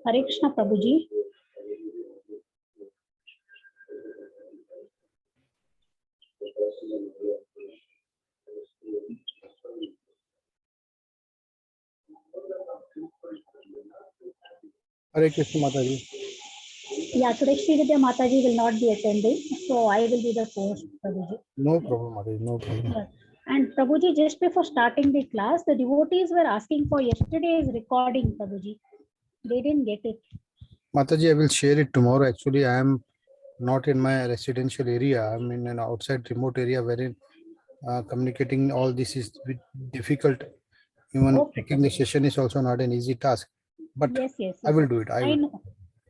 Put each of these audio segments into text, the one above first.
Hare Krishna Prabhu ji. Hare Krishna Mataji. Yeah, today Sri Vidya Mataji will not be attending, so I will be the host, Prabhuji. No problem, Mataji, no problem. Yeah. And Prabhuji, just before starting the class, the devotees were asking for yesterday's recording, Prabhuji. They didn't get it. Mataji, I will share it tomorrow. Actually, I am not in my residential area. I am in an outside remote area wherein communicating all this is a bit difficult. Even Okay, taking the session is also not an easy task. But yes. I will do it. I know.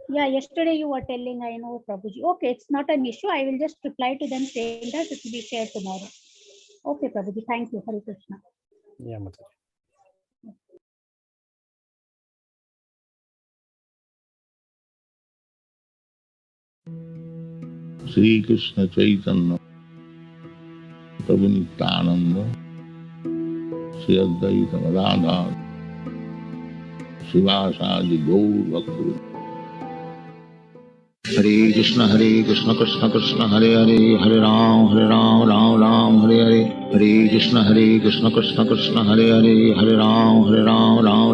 Yeah, yesterday you were telling, I know, Prabhuji. Okay, it's not an issue. I will just reply to them saying that it will be shared tomorrow. Okay, Prabhuji. Thank you. Hare Krishna. Yeah, Mataji. Shri Krishna Chaitanya Prabhu Nityananda Shri Advaita Radha Srivasadi Gaur Bhakta. Hare Krishna Krishna Krishna Hare Hare Hare Ram Ram Ram Hare Hare. Hare Krishna Krishna Krishna Hare Hare Hare Ram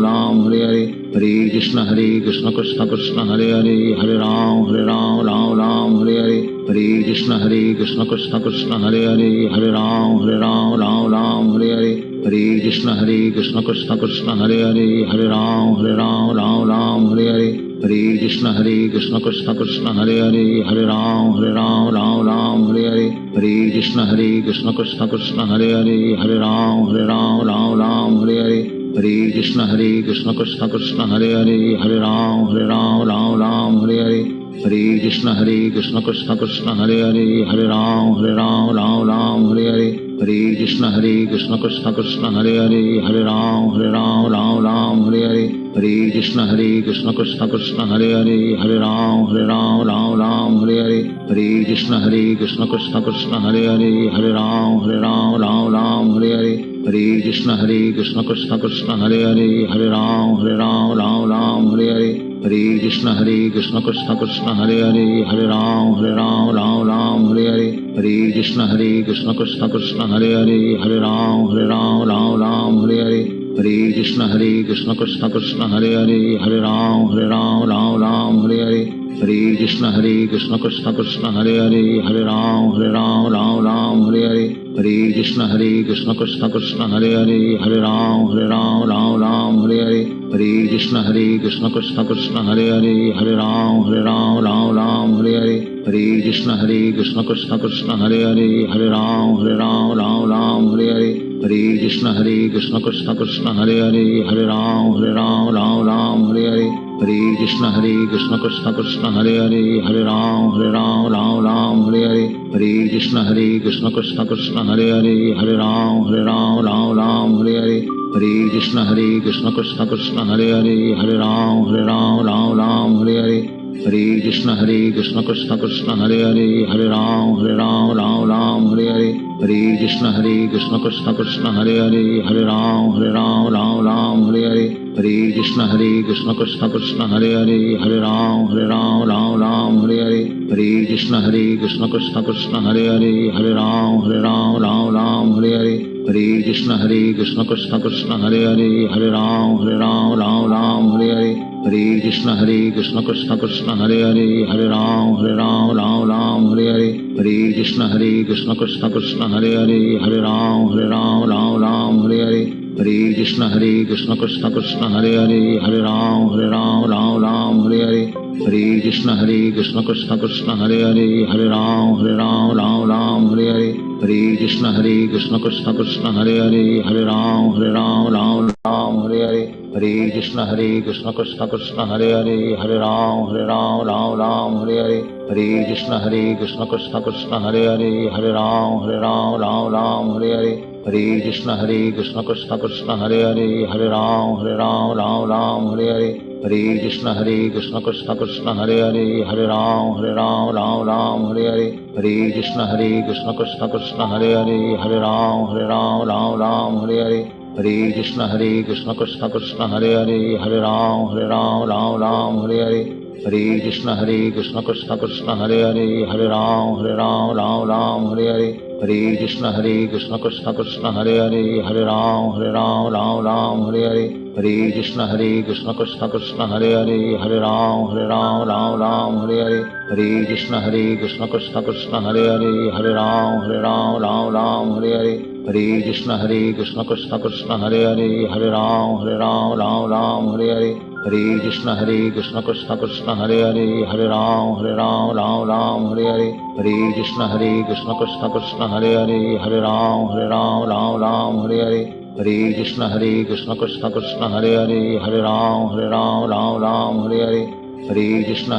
Ram Hare Hare. Hare Krishna Krishna Krishna Hare Hare Hare Ram Ram Hare Hare. Hare Krishna Krishna Krishna Hare Hare Hare Ram Hare Hare. Hare Krishna Krishna Krishna Hare Hare Hare Ram Hare Hare. Hare Krishna Krishna Hare Hare Hare Ram Hare Hare. Hare Krishna Krishna Krishna Hare Hare Hare Ram Hare Hare. Hare Krishna Krishna Krishna Hare Hare Hare Ram Hare Hare. Hare Krishna Krishna Krishna Hare Hare Hare Ram Hare Hare. Hare Krishna Krishna Krishna Hare Hare Hare Ram Hare Hare. Hare Krishna Krishna Krishna Hare Hare Hare Ram Hare Hare. Hare Krishna Krishna Krishna Hare Hare Hare Ram Hare Hare. Hare Krishna Krishna Krishna Hare Hare Hare Ram Hare Hare. Hare Krishna Krishna Krishna Hare Hare Hare Ram Hare Hare. Hare Krishna Krishna Krishna Hare Hare Hare Ram Hare Hare. Hare Krishna Krishna Krishna Hare Hare Hare Ram Hare Hare. Hare Krishna Krishna Krishna Hare Hare Hare Ram Hare Hare. Hare Krishna Krishna Krishna Hare Hare Hare Ram Hare Hare. Hare Krishna Krishna Krishna Hare Hare Hare Ram Hare Hare. Hare Krishna Krishna Krishna Hare Hare Hare Ram Hare Hare. Hare Krishna Krishna Krishna Hare Hare Hare Ram Hare Hare. Hare Krishna Krishna Krishna Hare Hare Hare Ram Hare Hare. Hare Krishna Krishna Krishna Hare Hare Hare Ram Hare Hare. Hare Krishna Krishna Krishna Hare Hare Hare Ram Hare Hare. Hare Krishna Krishna Krishna Hare Hare Hare Ram Hare Hare. Hare Krishna Krishna Krishna Hare Hare Hare Ram Hare Hare. Hare Krishna Krishna Krishna Hare Hare Hare Ram Hare Hare. Hare Krishna Krishna Krishna Hare Hare Hare Ram Hare Hare. Hare Krishna Krishna Krishna Hare Hare Hare Ram Hare Hare. Hare Krishna Krishna Krishna Hare Hare Hare Ram Hare Hare. Hare Krishna Krishna Krishna Hare Hare Hare Ram Hare Hare. Hare Krishna Krishna Krishna Hare Hare Hare Ram Hare Hare. Hare Krishna Krishna Krishna Hare Hare Hare Ram Hare Hare. Hare Krishna Krishna Krishna Hare Hare Hare Ram Hare Hare. Hare Krishna Krishna Krishna Hare Hare Hare Ram Hare Hare. Hare Krishna Krishna Krishna Hare Hare Hare Ram Hare Hare. Hare Krishna Krishna Krishna Hare Hare, Hare Ram Ram Ram Hare Hare, Hare Krishna Krishna Krishna Hare Hare, Hare Ram Ram Hare Hare, Hare Krishna Krishna Krishna Hare Hare, Hare Ram Ram Hare Hare, Hare Krishna Krishna Krishna Hare Hare, Hare Ram Ram Hare Hare, Hare Krishna Krishna Krishna Hare Hare, Hare Ram Ram Hare Hare, Hare Krishna Krishna Krishna Hare Hare, Hare Ram Hare Hare, Hare Krishna Krishna Krishna Hare Hare, Hare Ram Hare Hare, Hare Krishna Krishna Krishna Hare Hare, Hare Ram Hare Hare, Hare Krishna Krishna Krishna Hare Hare, Hare Ram Hare Hare, Hare Krishna Krishna Krishna Hare Hare, Hare Ram Hare Hare, Hare Krishna Krishna Krishna Hare Hare, Hare Ram Hare Hare, Hare Krishna Krishna Krishna Hare Hare, Hare Ram Hare Hare, Hare Krishna Krishna Krishna Hare Hare, Hare Ram Hare Hare, Hare Krishna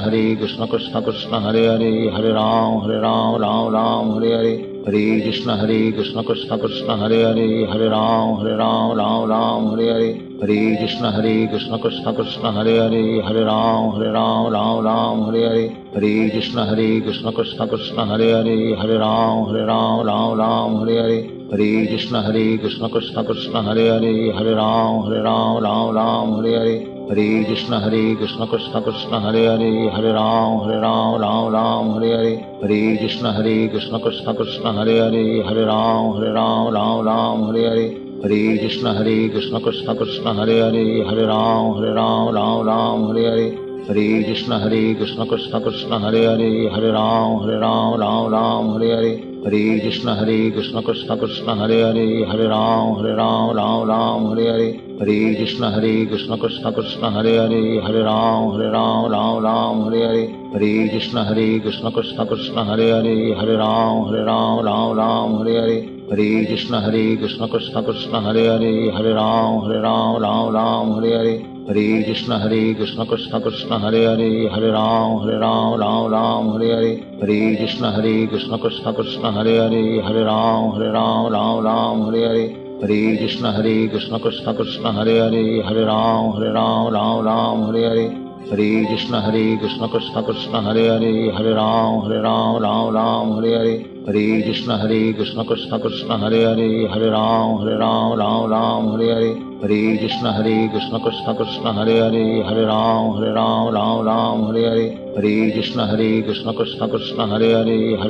Krishna Krishna Hare Hare, Hare Ram Hare Hare, Hare Krishna Krishna Krishna Hare Hare, Hare Ram Hare Hare, Hare Krishna Krishna Krishna Hare Hare, Hare Ram Hare Hare, Hare Krishna Krishna Krishna Hare Hare, Hare Ram Hare Hare, Hare Krishna Krishna Krishna Hare Hare, Hare Ram Hare Hare, Hare Krishna Krishna Krishna Hare Hare, Hare Ram Hare Hare, Hare Krishna Krishna Krishna Hare Hare, Hare Ram Hare Hare, Hare Krishna Krishna Krishna Hare Hare, Hare Ram Hare Hare, Hare Krishna Krishna Krishna Hare Hare, Hare Ram Hare Hare, Hare Krishna Krishna Krishna Hare Hare, Hare Ram Hare Hare, Hare Krishna Krishna Krishna Hare Hare, Hare Ram Hare Hare, Hare Krishna Krishna Krishna Hare Hare, Hare Ram Hare Hare, Hare Krishna Krishna Krishna Hare Hare, Hare Ram Hare Hare, Hare Krishna Krishna Krishna Hare Hare, Hare Ram Hare Hare, Hare Krishna Krishna Krishna Hare Hare, Hare Ram Hare Hare, Hare Krishna Krishna Krishna Hare Hare, Hare Ram Hare Hare, Hare Krishna Krishna Krishna Hare Hare, Hare Ram Hare Hare, Hare Krishna Krishna Krishna Hare Hare, Hare Ram Hare Hare, Hare Krishna Krishna Krishna Hare Hare, Hare Ram Hare Hare, Hare Krishna Krishna Krishna Hare Hare, Hare Ram Hare Hare, Hare Krishna Krishna Krishna Hare Hare, Hare Ram Hare Hare, Hare Krishna Krishna Krishna Hare Hare, Hare Ram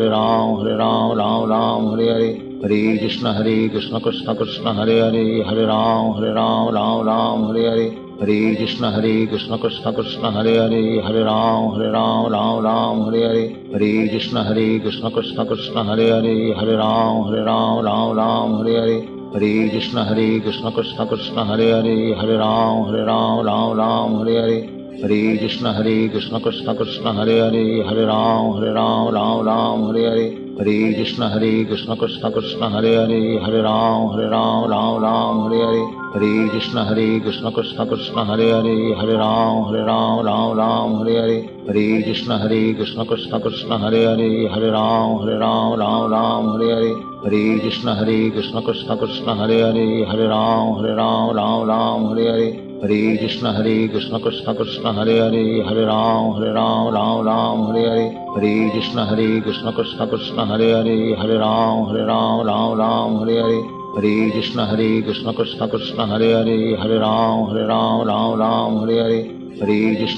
Hare Hare, Hare Krishna Krishna Krishna Hare Hare, Hare Ram Hare Hare, Hare Krishna Krishna Krishna Hare Hare, Hare Ram Hare Hare, Hare Krishna Krishna Krishna Hare Hare, Hare Ram Hare Hare, Hare Krishna Krishna Krishna Hare Hare, Hare Ram Hare Hare, Hare Krishna Krishna Krishna Hare Hare, Hare Ram Hare Hare, Hare Krishna Krishna Krishna Hare Hare, Hare Ram Hare Hare, Hare Krishna Krishna Krishna Hare Hare, Hare Ram Hare Hare, Hare Krishna Krishna Krishna Hare Hare, Hare Ram Hare Hare, Hare Krishna Krishna Krishna Hare Hare,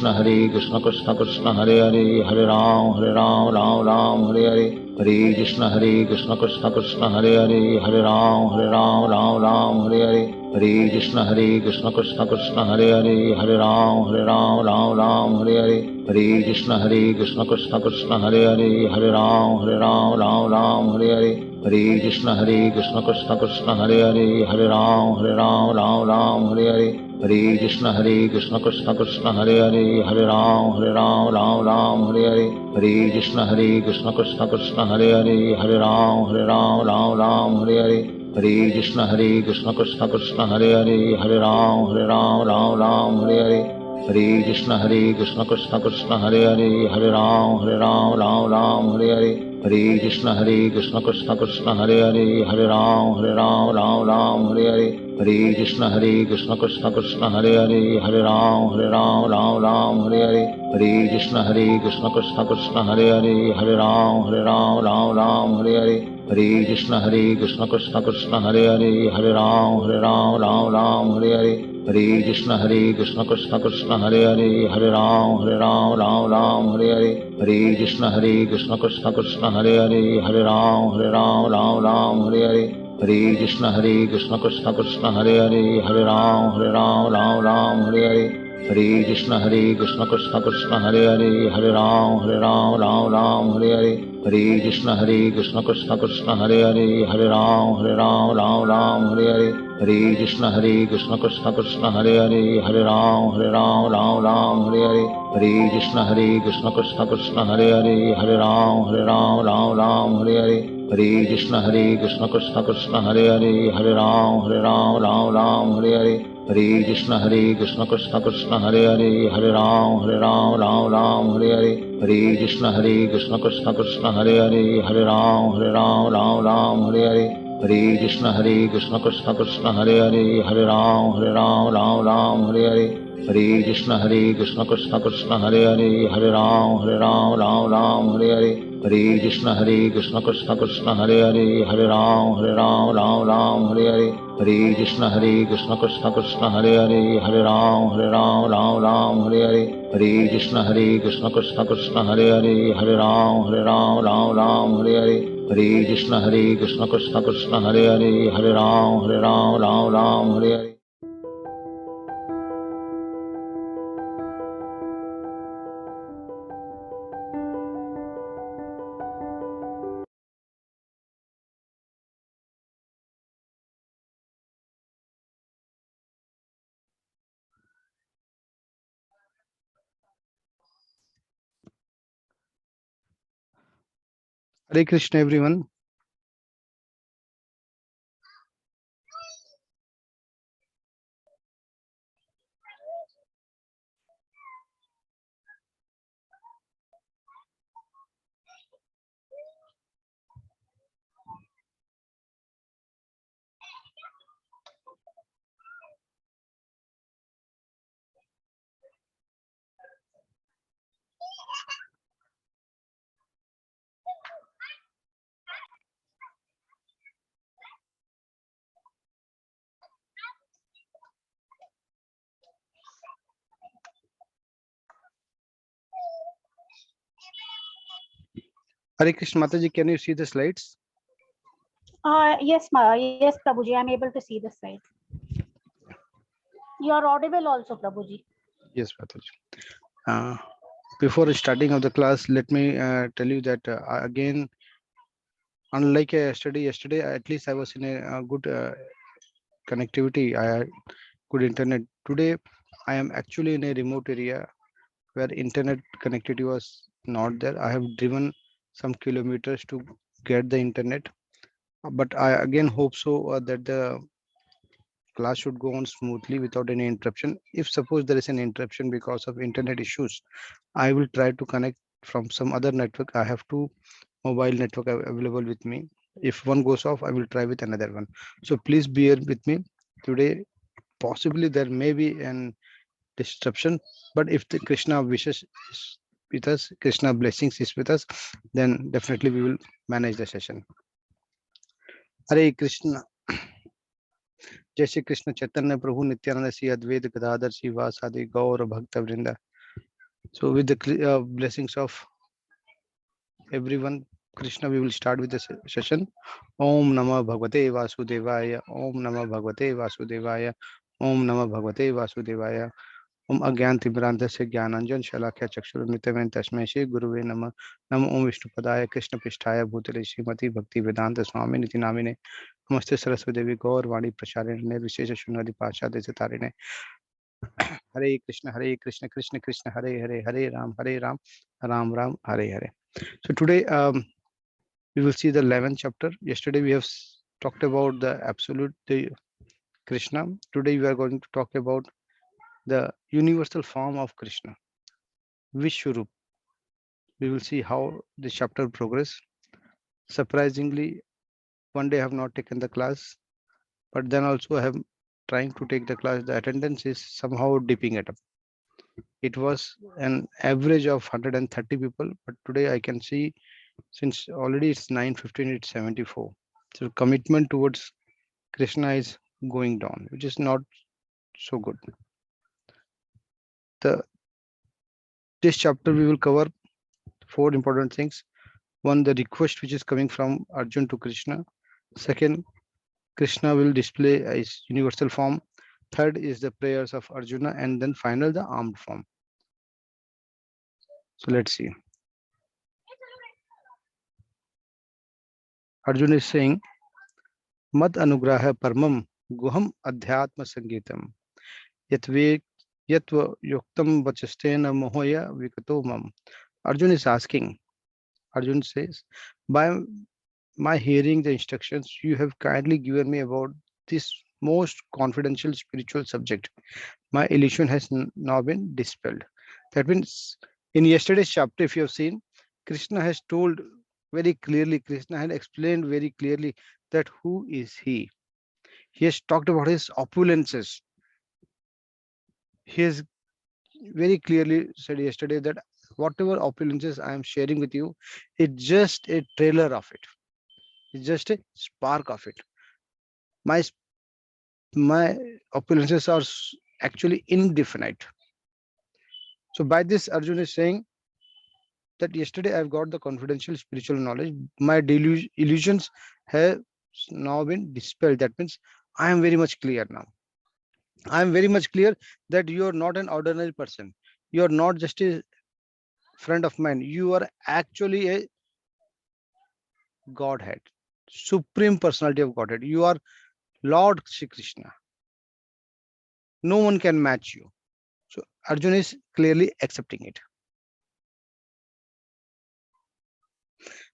Hare Ram Hare Hare, Hare Krishna Krishna Krishna Hare Hare, Hare Ram Hare Hare, Hare Krishna Krishna Krishna Hare Hare, Hare Ram Hare Hare, Hare Krishna Krishna Krishna Hare Hare, Hare Ram Hare Hare, Hare Krishna Krishna Krishna Hare Hare, Hare Ram Hare Hare, Hare Krishna Krishna Krishna Hare Hare, Hare Ram Hare Hare, Hare Krishna Krishna Krishna Hare Hare, Hare Ram Hare Hare, Hare Krishna Krishna Krishna Hare Hare, Hare Ram Hare Hare, Hare Krishna Krishna Krishna Hare Hare, Hare Ram Hare Hare, Hare Krishna Krishna Krishna Hare Hare, Hare Ram Hare Hare, Hare Krishna Krishna Krishna Hare Hare, Hare Ram Ram Ram Hare Hare. Hare Krishna Krishna Krishna Hare Hare, Hare Ram Ram Hare Hare. Hare Krishna Krishna Krishna Hare Hare, Hare Ram Ram Hare Hare. Hare Krishna Krishna Krishna Hare Hare, Hare Ram Ram Hare Hare. Hare Krishna Krishna Krishna Hare Hare, Hare Ram Hare Hare. Hare Krishna Krishna Krishna Hare Hare, Hare Ram Hare Hare. Hare Krishna Krishna Krishna Hare Hare, Hare Ram Hare Hare. Hare Krishna Krishna Krishna Hare Hare, Hare Ram Hare Hare. Hare Krishna Krishna Krishna Hare Hare, Hare Ram Hare Hare. Hare Krishna Krishna Krishna Hare Hare, Hare Ram Hare Hare. Hare Krishna Krishna Krishna Hare Hare, Hare Ram Hare Hare. Hare Krishna Krishna Krishna Hare Hare, Hare Ram Hare Hare. Hare Krishna Krishna Krishna Hare Hare, Hare Ram Hare Hare. Hare Krishna Krishna Krishna Hare Hare, Hare Ram Hare Hare. Hare Krishna Krishna Krishna Hare Hare, Hare Ram Hare Hare. Hare Krishna Krishna Krishna Hare Hare, Hare Ram Hare Hare. Hare Krishna Krishna Krishna Hare Hare, Hare Ram Hare Hare. Hare Krishna Krishna Krishna Hare Hare, Hare Ram Hare Hare. Hare Krishna Krishna Krishna Hare Hare, Hare Ram Hare Hare. Hare Krishna Krishna Krishna Hare Hare, Hare Ram Hare Hare. Hare Krishna, everyone. Hare Krishna, Mataji, can you see the slides? Yes, yes, Prabhuji, I'm able to see the slide. You are audible also, Prabhuji. Yes, Mataji. Before starting of the class, let me tell you that again, unlike yesterday, at least I was in a good connectivity. I had good internet. Today, I am actually in a remote area where internet connectivity was not there. I have driven some kilometers to get the internet, but I again hope so that the class should go on smoothly without any interruption. If suppose there is an interruption because of internet issues, I will try to connect from some other network. I have two mobile network available with me. If one goes off, I will try with another one. So please bear with me today. Possibly there may be an disruption, but if the Krishna wishes is with us, Krishna blessings is with us, then definitely we will manage the session. Hare Krishna. जय श्री कृष्ण चैतन्य प्रभु नित्यानंद श्री अद्वैत गदाधर श्रीवासादि गौर भक्त वृंदा. So with the blessings of everyone, Krishna, we will start with the session. Om Namah Bhagavate Vasudevaya. Om Namah Bhagavate Vasudevaya. Om Namah Bhagavate Vasudevaya. Om Agyan Tibrantasya Gyananjan Shalakya Chakshurmityamen Tasmai Shri Guruve Namah. Namo Om Vishnupadaya Krishna Pisthaya Bhutale Srimati Bhakti Vedanta Swami Niti Namine. Namaste Saraswati Devi Gaur Vani Pracharine Nirvishesha Shunyadi Pasha Desatarine. Hare Krishna Krishna Krishna Hare Hare Hare Ram Ram Ram Hare Hare. So today we will see the 11th chapter. Yesterday we have talked about the absolute Krishna. Today we are going to talk about the universal form of Krishna, Vishwarup. We will see how the chapter progress. Surprisingly, one day I have not taken the class, but then also I have trying to take the class. The attendance is somehow dipping it up. It was an average of 130 people, but today I can see since already it's 9:15, it's 74. So commitment towards Krishna is going down, which is not so good. This chapter we will cover 4 important things. One, the request which is coming from Arjun to Krishna. Second, Krishna will display his universal form. Third is the prayers of Arjuna, and then final the armed form. So let's see. Arjuna is saying, Mad anugraha parmam guham adhyatma sangeetam yatve yatva yuktam vachastena mohoya vikatomam. Arjuna is asking, Arjuna says, by my hearing the instructions you have kindly given me about this most confidential spiritual subject, my illusion has now been dispelled. That means in yesterday's chapter, if you have seen, Krishna has told very clearly, Krishna had explained very clearly that who is he. He has talked about his opulences. He has very clearly said yesterday that whatever opulences I am sharing with you, it's just a trailer of it. It's just a spark of it. My opulences are actually indefinite. So by this, Arjuna is saying that yesterday I've got the confidential spiritual knowledge. My illusions have now been dispelled. That means I am very much clear now. I am very much clear that you are not an ordinary person. You are not just a friend of mine. You are actually a Godhead, supreme personality of Godhead. You are Lord Shri Krishna. No one can match you. So Arjuna is clearly accepting it.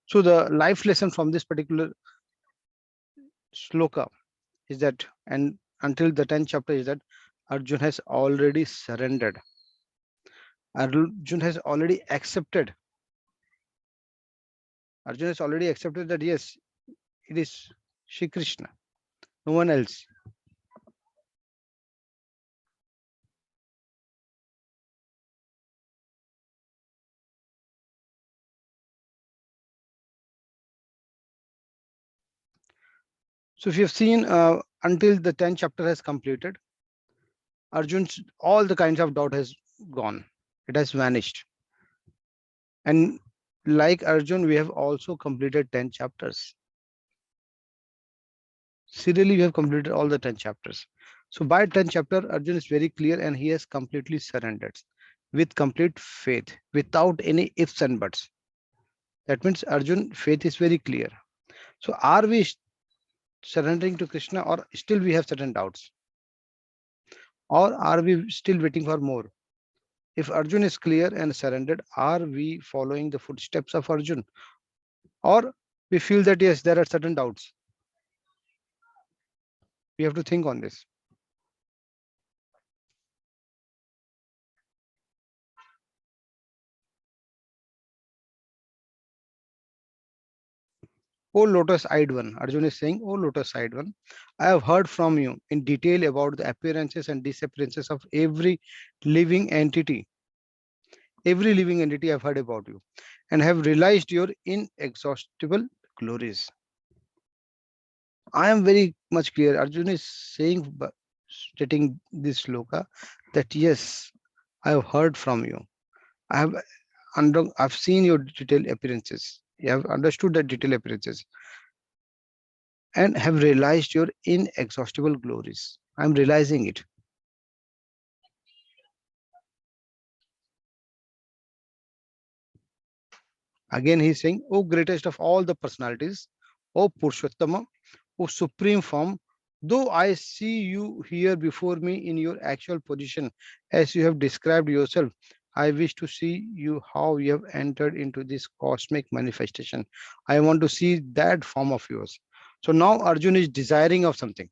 So the life lesson from this particular shloka is that, and until the 10th chapter, is that Arjuna has already surrendered. Arjuna has already accepted. Arjuna has already accepted that yes, it is Shri Krishna, no one else. So if you have seen until the 10th chapter has completed, Arjun's all the kinds of doubt has gone. It has vanished. And like Arjun, we have also completed 10 chapters. Serially, we have completed all the 10 chapters. So by 10th chapter, Arjun is very clear and he has completely surrendered with complete faith, without any ifs and buts. That means Arjun, faith is very clear. So are we surrendering to Krishna, or still we have certain doubts? Or are we still waiting for more? If Arjun is clear and surrendered, are we following the footsteps of Arjun? Or we feel that yes, there are certain doubts. We have to think on this. O lotus-eyed one, Arjun is saying, O lotus-eyed one, I have heard from you in detail about the appearances and disappearances of every living entity. Every living entity I've heard about you, and have realized your inexhaustible glories. I am very much clear. Arjun is saying, stating this shloka, that yes, I have heard from you. I've seen your detailed appearances. You have understood the detailed appearances, and have realized your inexhaustible glories. I'm realizing it. Again, he's saying, O greatest of all the personalities, O Purushottama, O supreme form, though I see you here before me in your actual position, as you have described yourself, I wish to see you how you have entered into this cosmic manifestation. I want to see that form of yours. So now Arjun is desiring of something.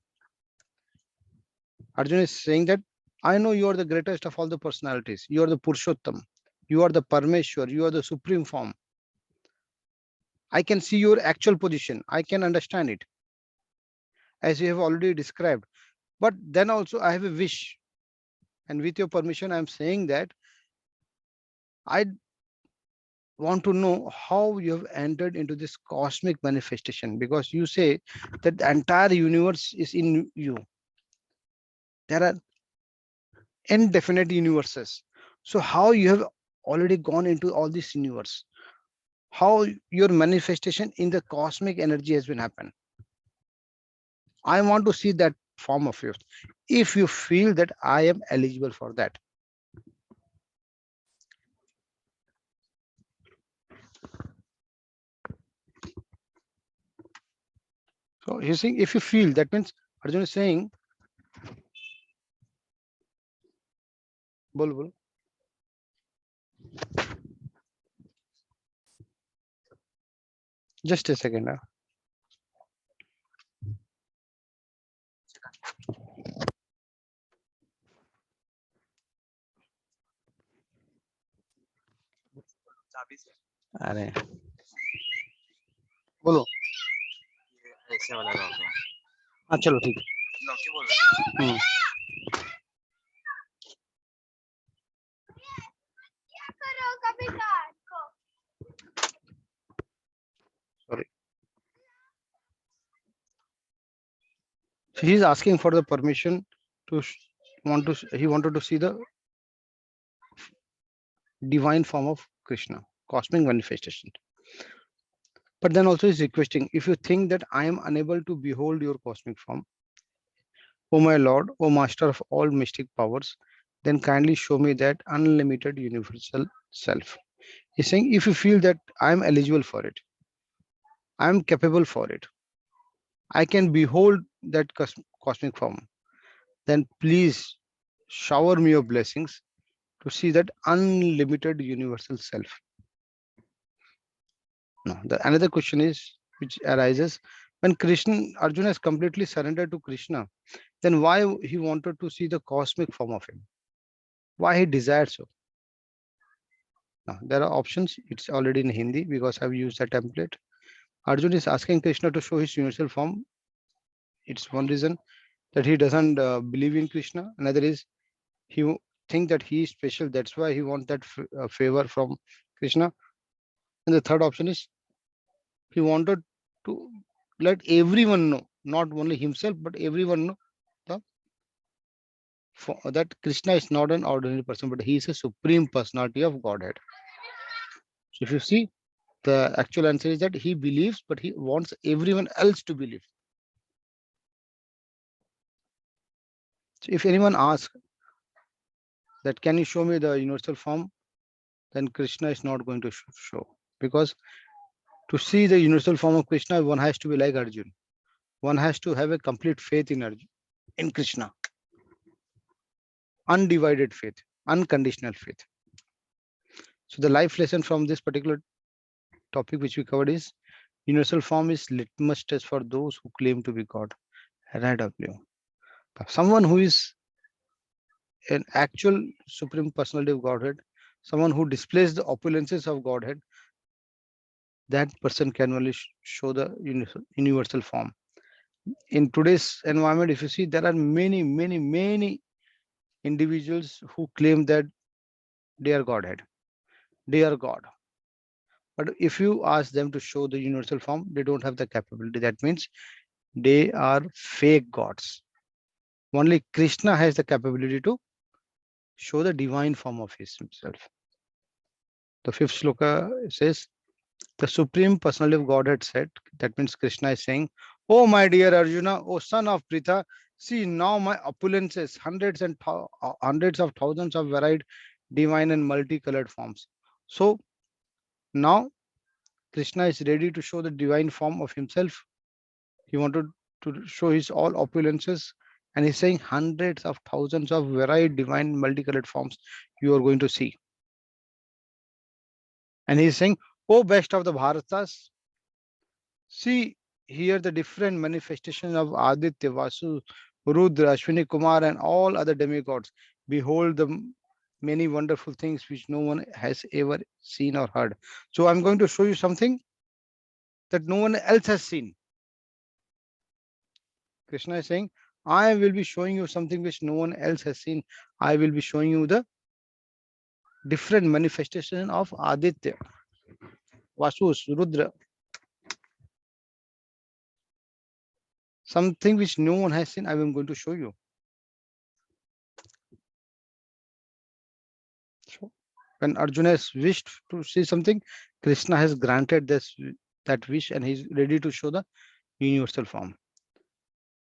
Arjun is saying that I know you are the greatest of all the personalities. You are the Purushottam. You are the Parameshwar. You are the supreme form. I can see your actual position. I can understand it, as you have already described. But then also I have a wish. And with your permission, I'm saying that I want to know how you have entered into this cosmic manifestation, because you say that the entire universe is in you. There are indefinite universes. So how you have already gone into all this universe? How your manifestation in the cosmic energy has been happened? I want to see that form of yours. If you feel that I am eligible for that. So he's saying if you feel, that means Arjun is saying, bol bol. Just a second. अरे बोलो. ऐसे वाला lock है. हाँ चलो ठीक है. Lock ही बोल रहे हैं. Sorry. So he is asking for the permission to he wanted to see the divine form of Krishna, cosmic manifestation. But then also is requesting, if you think that I am unable to behold your cosmic form, O my Lord, O Master of all mystic powers, then kindly show me that unlimited universal self. He's saying, if you feel that I am eligible for it, I am capable for it, I can behold that cosmic form, then please shower me your blessings to see that unlimited universal self. Now, the another question is, which arises, when Arjuna has completely surrendered to Krishna, then why he wanted to see the cosmic form of him? Why he desired so? Now, there are options. It's already in Hindi because I've used the template. Arjuna is asking Krishna to show his universal form. It's one reason that he doesn't believe in Krishna. Another is he think that he is special. That's why he wants that favor from Krishna. And the third option is he wanted to let everyone know, not only himself, but everyone know that Krishna is not an ordinary person, but he is a supreme personality of Godhead. So if you see, the actual answer is that he believes, but he wants everyone else to believe. So if anyone asks that, can you show me the universal form? Then Krishna is not going to show, because to see the universal form of Krishna, one has to be like Arjun. One has to have a complete faith in Arjun, in Krishna. Undivided faith, unconditional faith. So the life lesson from this particular topic which we covered is, universal form is litmus test for those who claim to be God. RIW. Someone who is an actual supreme personality of Godhead, someone who displays the opulences of Godhead, that person can only show the universal form. In today's environment, if you see, there are many individuals who claim that they are Godhead, they are God. But if you ask them to show the universal form, they don't have the capability. That means they are fake gods. Only Krishna has the capability to show the divine form of himself. The fifth shloka says, the supreme personality of Godhead said, that means Krishna is saying, oh my dear Arjuna, oh son of Pritha, see now my opulences, hundreds of thousands of varied divine and multicolored forms. So now Krishna is ready to show the divine form of himself. He wanted to show his all opulences, and he's saying hundreds of thousands of varied divine multicolored forms you are going to see. And he's saying, oh best of the Bharatas, see here the different manifestations of Aditya, Vasu, Rudra, Ashwini Kumar, and all other demigods. Behold the many wonderful things which no one has ever seen or heard. So I'm going to show you something that no one else has seen. Krishna is saying, I will be showing you something which no one else has seen. I will be showing you the different manifestation of Aditya, Vasus, Rudra. Something which no one has seen, I am going to show you. So when Arjuna has wished to see something, Krishna has granted that wish, and he's ready to show the universal form.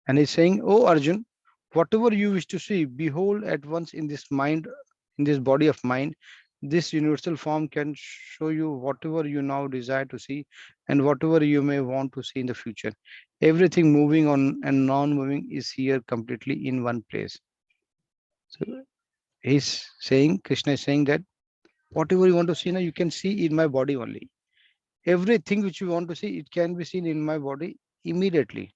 And he's saying, oh Arjun, whatever you wish to see, behold at once in this mind, in this body of mind. This universal form can show you whatever you now desire to see and whatever you may want to see in the future. Everything moving on and non-moving is here completely in one place. So he's saying, Krishna is saying that whatever you want to see now, you can see in my body only. Everything which you want to see, it can be seen in my body immediately.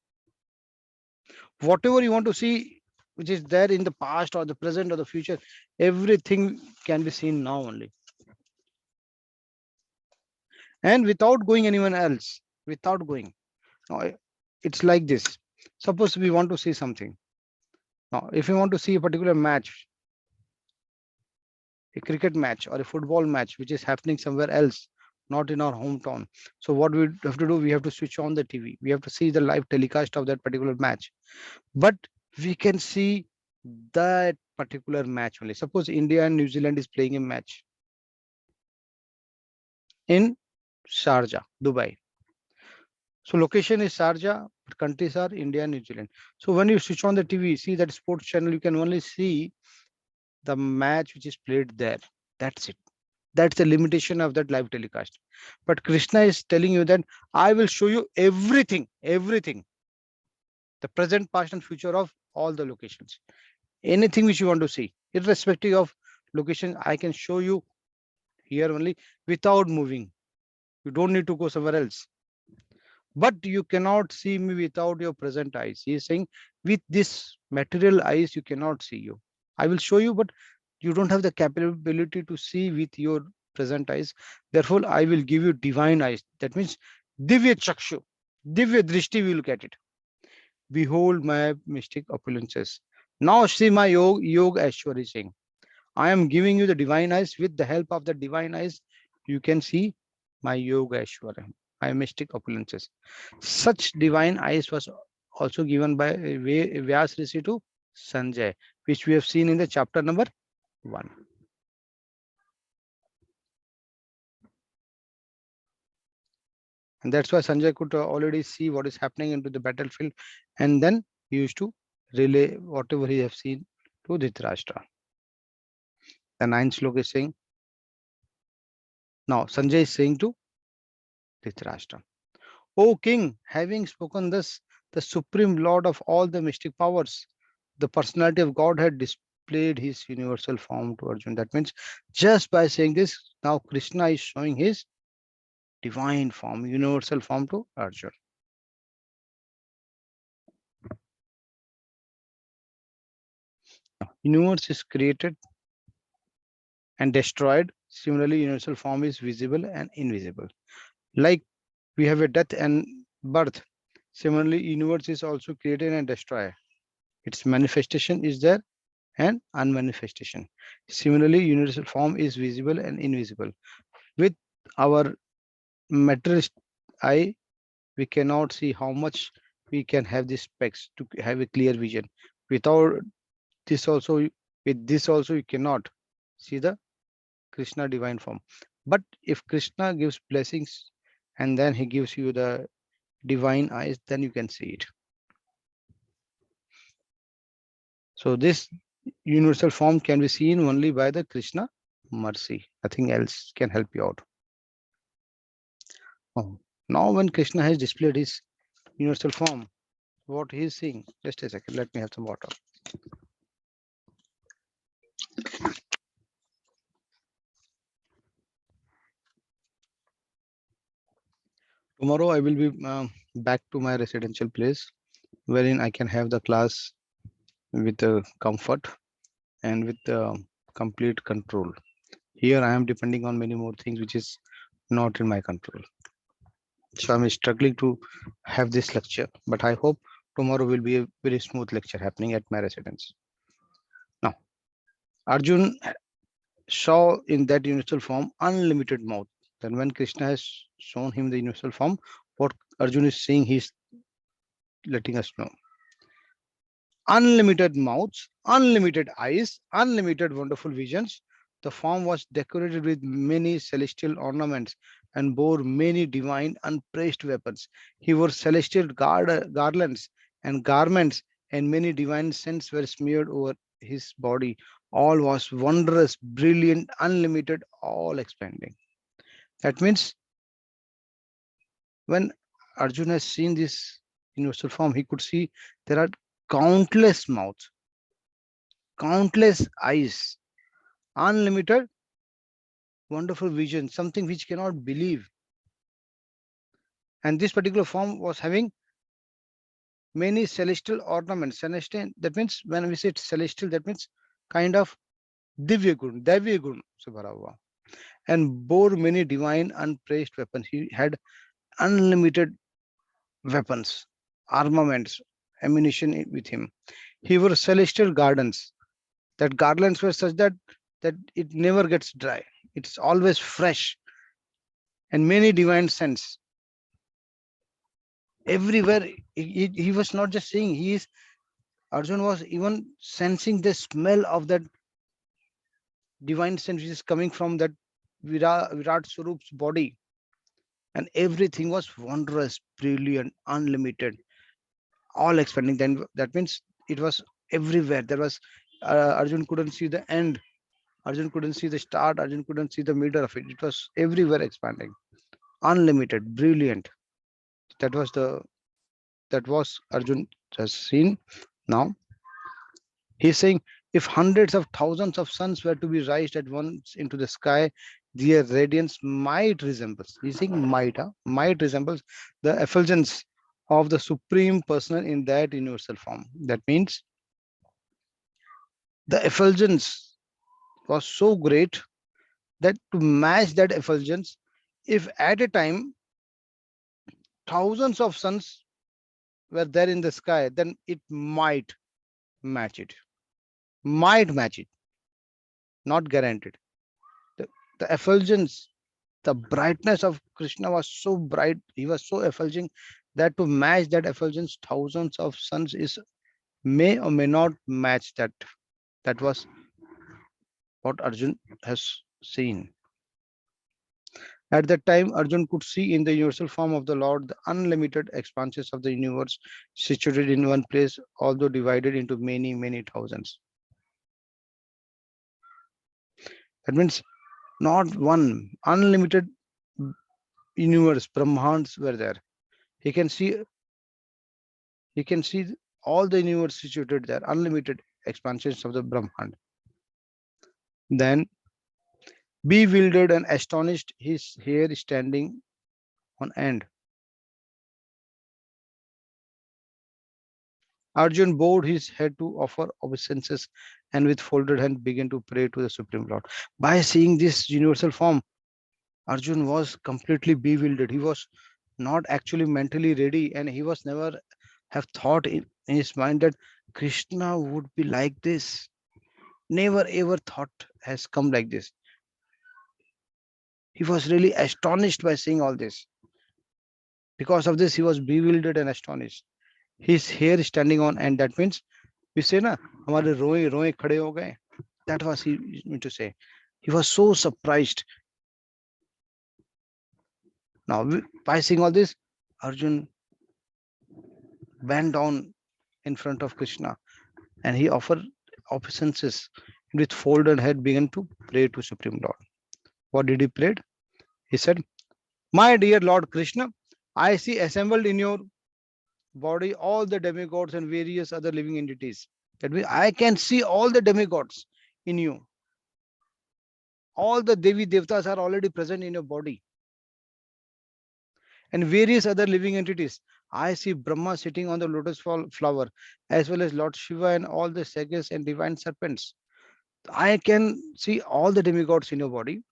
Whatever you want to see, which is there in the past or the present or the future, everything can be seen now only. And without going anyone else, without going. Now, it's like this. Suppose we want to see something. Now, if you want to see a particular match, a cricket match or a football match, which is happening somewhere else, not in our hometown. So what we have to do, we have to switch on the TV. We have to see the live telecast of that particular match. But we can see that particular match only. Suppose India and New Zealand is playing a match in Sharjah, Dubai. So location is Sharjah, but countries are India and New Zealand. So when you switch on the TV, see that sports channel, you can only see the match which is played there. That's it. That's the limitation of that live telecast. But Krishna is telling you that I will show you everything, everything. The present, past, and future of all the locations. Anything which you want to see, irrespective of location, I can show you here only without moving. You don't need to go somewhere else. But you cannot see me without your present eyes. He is saying, with this material eyes, you cannot see you. I will show you, but you don't have the capability to see with your present eyes. Therefore, I will give you divine eyes. That means Divya Chakshu, Divya Drishti, we look at it. Behold my mystic opulences. Now see my Yoga Ashwari Singh. I am giving you the divine eyes. With the help of the divine eyes, you can see my Yoga Ashwara, my mystic opulences. Such divine eyes was also given by Vyas Rishi to Sanjay, which we have seen in the chapter number 1. And that's why Sanjay could already see what is happening into the battlefield, and then he used to relay whatever he have seen to Dhritarashtra. The 9th sloka is saying, now Sanjay is saying to Dhritarashtra, O king, having spoken thus, the supreme lord of all the mystic powers, the personality of God had displayed his universal form to Arjuna. That means just by saying this, now Krishna is showing his divine form, universal form to Arjuna. Universe is created and destroyed. Similarly, universal form is visible and invisible. Like we have a death and birth. Similarly, universe is also created and destroyed. Its manifestation is there and unmanifestation. Similarly, universal form is visible and invisible. With our materialist eye, we cannot see how much we can have these specs to have a clear vision. Without this also, with this also, you cannot see the Krishna divine form. But if Krishna gives blessings and then he gives you the divine eyes, then you can see it. So this universal form can be seen only by the Krishna mercy. Nothing else can help you out. Oh, now when Krishna has displayed his universal form, what he is seeing, just a second, let me have some water. Tomorrow I will be back to my residential place, wherein I can have the class with comfort and with complete control. Here I am depending on many more things which is not in my control. So I'm struggling to have this lecture, but I hope tomorrow will be a very smooth lecture happening at my residence. Now, Arjun saw in that universal form unlimited mouth. Then when Krishna has shown him the universal form, what Arjun is saying, he's letting us know. Unlimited mouths, unlimited eyes, unlimited wonderful visions. The form was decorated with many celestial ornaments and bore many divine unpraised weapons. He wore celestial garlands and garments, and many divine scents were smeared over his body. All was wondrous, brilliant, unlimited, all expanding. That means when Arjuna has seen this universal form, he could see there are countless mouths, countless eyes, unlimited, wonderful vision, something which cannot believe. And this particular form was having many celestial ornaments. Celestial, that means when we say celestial, that means kind of Divya Gun, se bhara hua. And bore many divine unpraised weapons. He had unlimited weapons, armaments, ammunition with him. He wore celestial gardens. That garlands were such that it never gets dry. It's always fresh. And many divine scents. Everywhere, he was not just saying, Arjun was even sensing the smell of that divine scent which is coming from that Virat Swarup's body. And everything was wondrous, brilliant, unlimited, all expanding. Then that means it was everywhere. There was, Arjun couldn't see the end. Arjun couldn't see the start. Arjun couldn't see the middle of it. It was everywhere expanding, unlimited, brilliant. That was Arjun has seen. Now he's saying, if hundreds of thousands of suns were to be raised at once into the sky, their radiance might resemble. He's saying might resembles the effulgence of the Supreme Personal in that universal form. That means the effulgence was so great that to match that effulgence, if at a time thousands of suns were there in the sky, then it might match it. Might match it. Not guaranteed. The effulgence, the brightness of Krishna was so bright, he was so effulging that to match that effulgence, thousands of suns may or may not match that. That was what Arjun has seen. At that time, Arjun could see in the universal form of the Lord the unlimited expanses of the universe situated in one place, although divided into many, many thousands. That means not one, unlimited universe, Brahmands were there. He can see all the universe situated there, unlimited expansions of the Brahmand. Then, bewildered and astonished, his hair standing on end. Arjun bowed his head to offer obeisances and with folded hand began to pray to the Supreme Lord. By seeing this universal form, Arjun was completely bewildered. He was not actually mentally ready, and he was never have thought in his mind that Krishna would be like this. Never ever thought has come like this. He was really astonished by seeing all this. Because of this, he was bewildered and astonished. His hair standing on end. That means we say na, hamare roe khade ho gaye. That was he meant to say. He was so surprised. Now, by seeing all this, Arjun bent down in front of Krishna and he offered obeisances. With folded head began to pray to Supreme Lord. What did he pray? He said, my dear Lord Krishna, I see assembled in your body all the demigods and various other living entities. That means I can see all the demigods in you. All the Devi Devtas are already present in your body. And various other living entities. I see Brahma sitting on the lotus flower, as well as Lord Shiva and all the sages and divine serpents. I can see all the demigods in your body.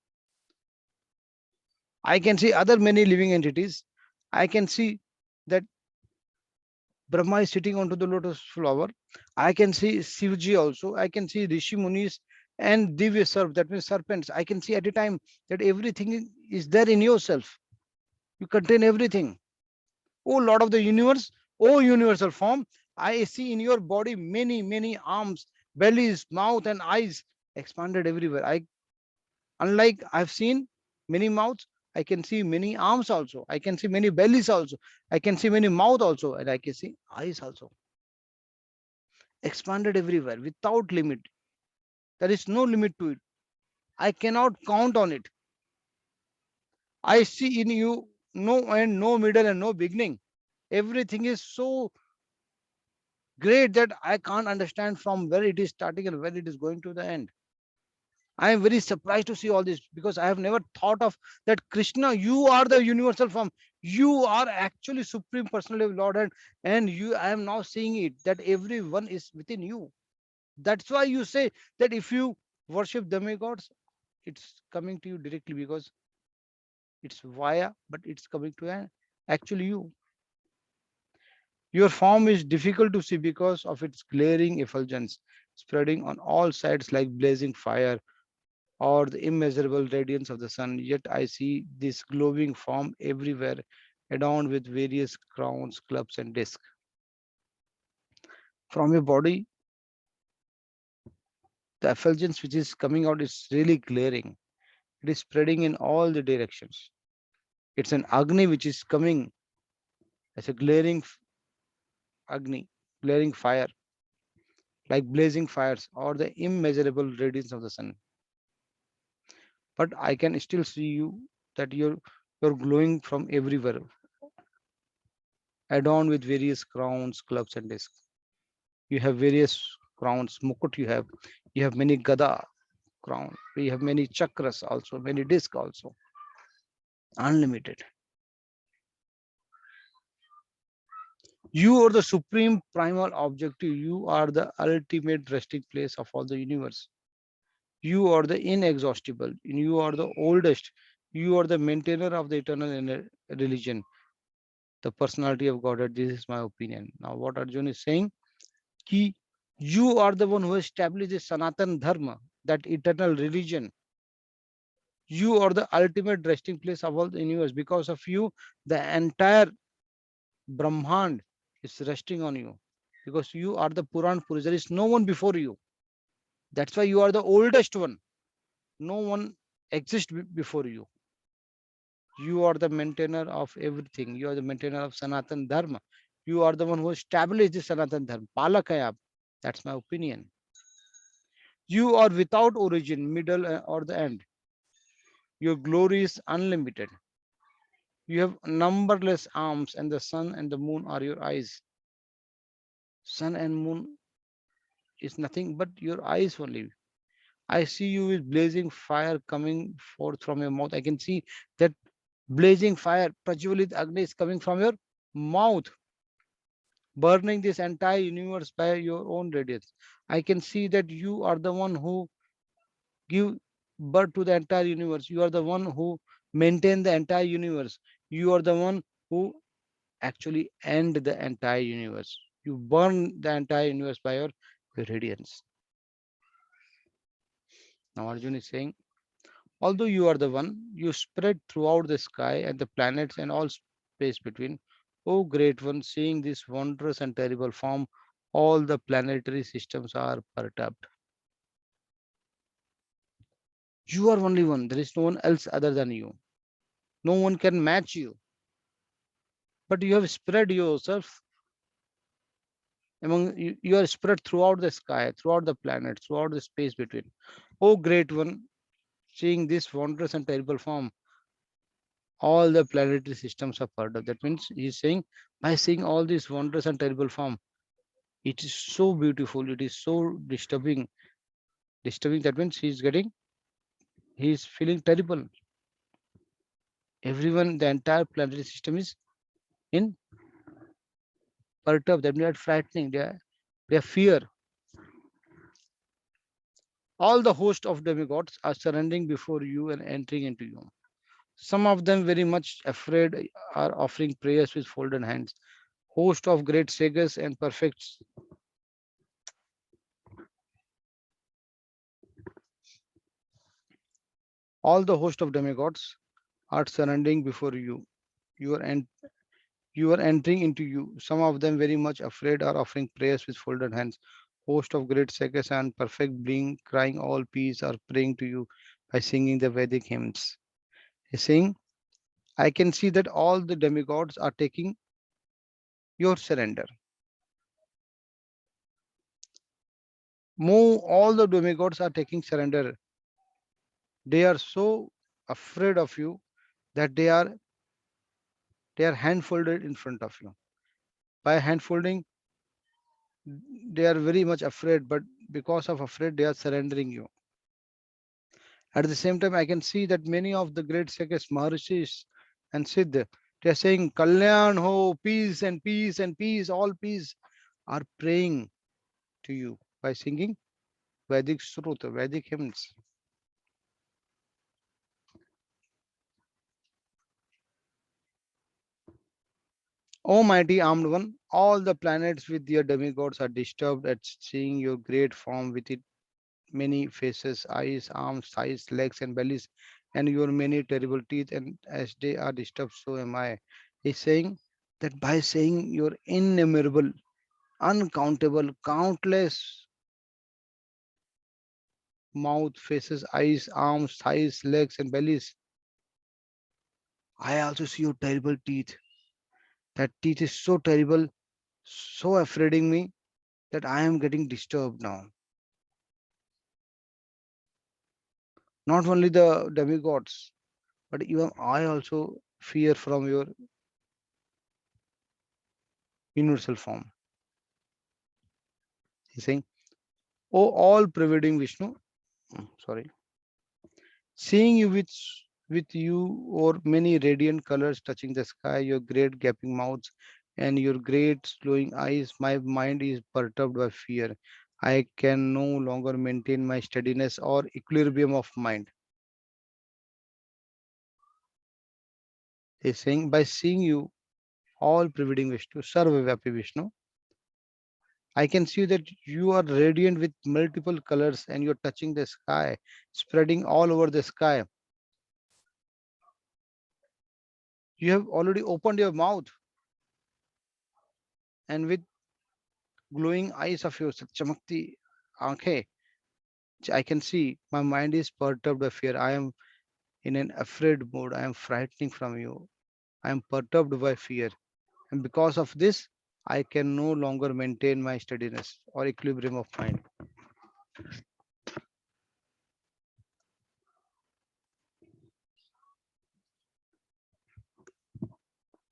I can see other many living entities. I can see that Brahma is sitting onto the lotus flower. I can see Shivji also. I can see Rishi Munis and Divya Sarp, that means serpents. I can see at a time that everything is there in yourself. You contain everything. Oh Lord of the universe, oh universal form, I see in your body many, many arms, bellies, mouth, and eyes expanded everywhere. Unlike I've seen many mouths, I can see many arms also. I can see many bellies also. I can see many mouth also, and I can see eyes also. Expanded everywhere without limit. There is no limit to it. I cannot count on it. I see in you no end, no middle, and no beginning. Everything is so great that I can't understand from where it is starting and where it is going to the end. I am very surprised to see all this because I have never thought of that. Krishna, you are the universal form. You are actually supreme personality of Lord, and you. I am now seeing it that everyone is within you. That's why you say that if you worship demigods, it's coming to you directly because it's via, but it's coming to actually you. Your form is difficult to see because of its glaring effulgence, spreading on all sides like blazing fire or the immeasurable radiance of the sun. Yet I see this glowing form everywhere, adorned with various crowns, clubs, and discs. From your body, the effulgence which is coming out is really glaring. It is spreading in all the directions. It's an Agni which is coming as a glaring Agni, glaring fire, like blazing fires or the immeasurable radiance of the sun. But I can still see you that you're glowing from everywhere, adorned with various crowns, clubs, and discs. You have various crowns, mukut you have many gada crown, you have many chakras also, many discs also, unlimited. You are the supreme primal objective. You are the ultimate resting place of all the universe. You are the inexhaustible. You are the oldest. You are the maintainer of the eternal religion, the personality of Godhead. This is my opinion. Now, what Arjun is saying, ki you are the one who established the Sanatan Dharma, that eternal religion. You are the ultimate resting place of all the universe. Because of you, the entire Brahmand is resting on you. Because you are the Puran Purush. There is no one before you. That's why you are the oldest one. No one exists before you. You are the maintainer of everything. You are the maintainer of Sanatan Dharma. You are the one who established the Sanatan Dharma. Palak hai aap. That's my opinion. You are without origin, middle, or the end. Your glory is unlimited. You have numberless arms, and the sun and the moon are your eyes. Sun and moon is nothing but your eyes only. I see you with blazing fire coming forth from your mouth. I can see that blazing fire, Prajwalit Agni, is coming from your mouth, burning this entire universe by your own radiance. I can see that you are the one who give birth to the entire universe. You are the one who maintain the entire universe. You are the one who actually end the entire universe. You burn the entire universe by your radiance. Now Arjun is saying, although you are the one, you spread throughout the sky and the planets and all space between. O great one, seeing this wondrous and terrible form, all the planetary systems are perturbed. You are only one. There is no one else other than you. No one can match you. But you have spread yourself among you, you are spread throughout the sky, throughout the planet, throughout the space between. O great one, seeing this wondrous and terrible form, all the planetary systems are perturbed. That means he's saying, by seeing all this wondrous and terrible form, it is so beautiful, it is so disturbing. Disturbing, that means he's feeling terrible. Everyone, the entire planetary system is in perturbed. That means frightening, they are fear. All the host of demigods are surrendering before you and entering into you. Some of them very much afraid are offering prayers with folded hands. Host of great sages and perfects. All the host of demigods are surrendering before you. You are you are entering into you. Some of them very much afraid are offering prayers with folded hands. Host of great sages and perfect being crying all peace are praying to you by singing the Vedic hymns. He's saying, I can see that all the demigods are taking your surrender. All the demigods are taking surrender. They are so afraid of you that they are hand folded in front of you. By hand folding, they are very much afraid, but because of afraid, they are surrendering you. At the same time, I can see that many of the great sages, Maharishis and Siddha, they are saying, Kalyan ho, peace and peace and peace, all peace, are praying to you by singing Vedic Sruta, Vedic hymns. O mighty armed one, all the planets with their demigods are disturbed at seeing your great form with it many faces, eyes, arms, thighs, legs, and bellies, and your many terrible teeth, and as they are disturbed, so am I. He's saying that by saying your innumerable, uncountable, countless mouth, faces, eyes, arms, thighs, legs, and bellies, I also see your terrible teeth. That teeth is so terrible, so afraiding me that I am getting disturbed now. Not only the demigods, but even I also fear from your universal form. He's saying, O all pervading Vishnu, sorry, seeing you with you or many radiant colors touching the sky, your great gaping mouths and your great glowing eyes, my mind is perturbed by fear. I can no longer maintain my steadiness or equilibrium of mind. He's saying, by seeing you, all pervading Vishnu, Sarvavyapi Vishnu, I can see that you are radiant with multiple colors and you're touching the sky, spreading all over the sky. You have already opened your mouth and with glowing eyes of yours, chamakti aankhein, I can see my mind is perturbed by fear. I am in an afraid mood. I am frightening from you. I am perturbed by fear. And because of this, I can no longer maintain my steadiness or equilibrium of mind.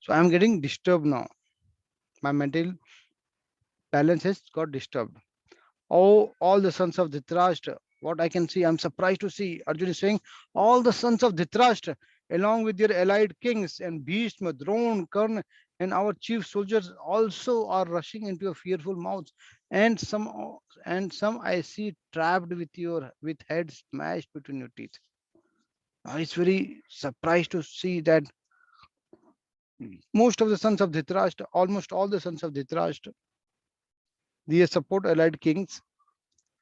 So I am getting disturbed now. My mental balance has got disturbed. Oh, all the sons of Dhritarashtra, what I can see, I'm surprised to see. Arjuna is saying, all the sons of Dhritarashtra, along with their allied kings and Bhishma, Drona, Karna, and our chief soldiers also are rushing into your fearful mouths. And some I see trapped with heads smashed between your teeth. I was very surprised to see that most of the sons of Dhritarashtra, almost all the sons of Dhritarashtra, they support allied kings,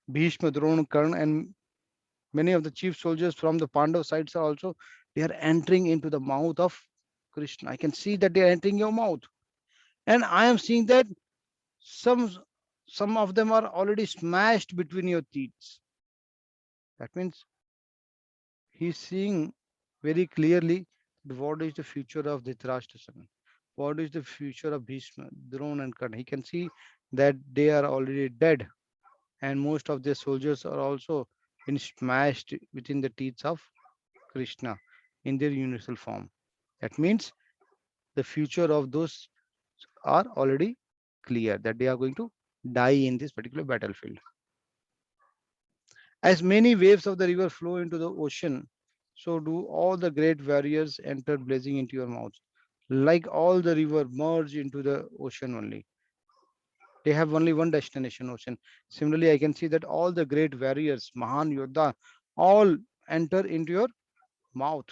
Bhishma, Drona, Karna, and many of the chief soldiers from the Pandav sides are also, they are entering into the mouth of Krishna. I can see that they are entering your mouth. And I am seeing that some some of them are already smashed between your teeth. That means he's seeing very clearly what is the future of Dhritarashtra, what is the future of Bhishma, Drona, and Karna. He can see that they are already dead, and most of their soldiers are also been smashed within the teeth of Krishna in their universal form. That means the future of those are already clear, that they are going to die in this particular battlefield. As many waves of the river flow into the ocean, so do all the great warriors enter blazing into your mouth. Like all the river merge into the ocean only. They have only one destination, ocean. Similarly, I can see that all the great warriors, Mahan Yodha, all enter into your mouth.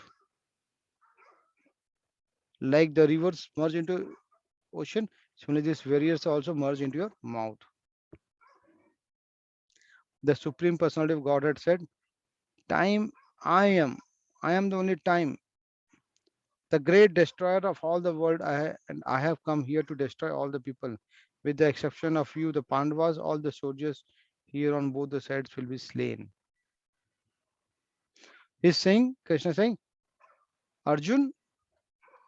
Like the rivers merge into ocean, similarly these warriors also merge into your mouth. The Supreme Personality of Godhead said, time I am. I am the only time, the great destroyer of all the world, and I have come here to destroy all the people. With the exception of you, the Pandavas, all the soldiers here on both the sides will be slain. He's saying, Krishna is saying, Arjun,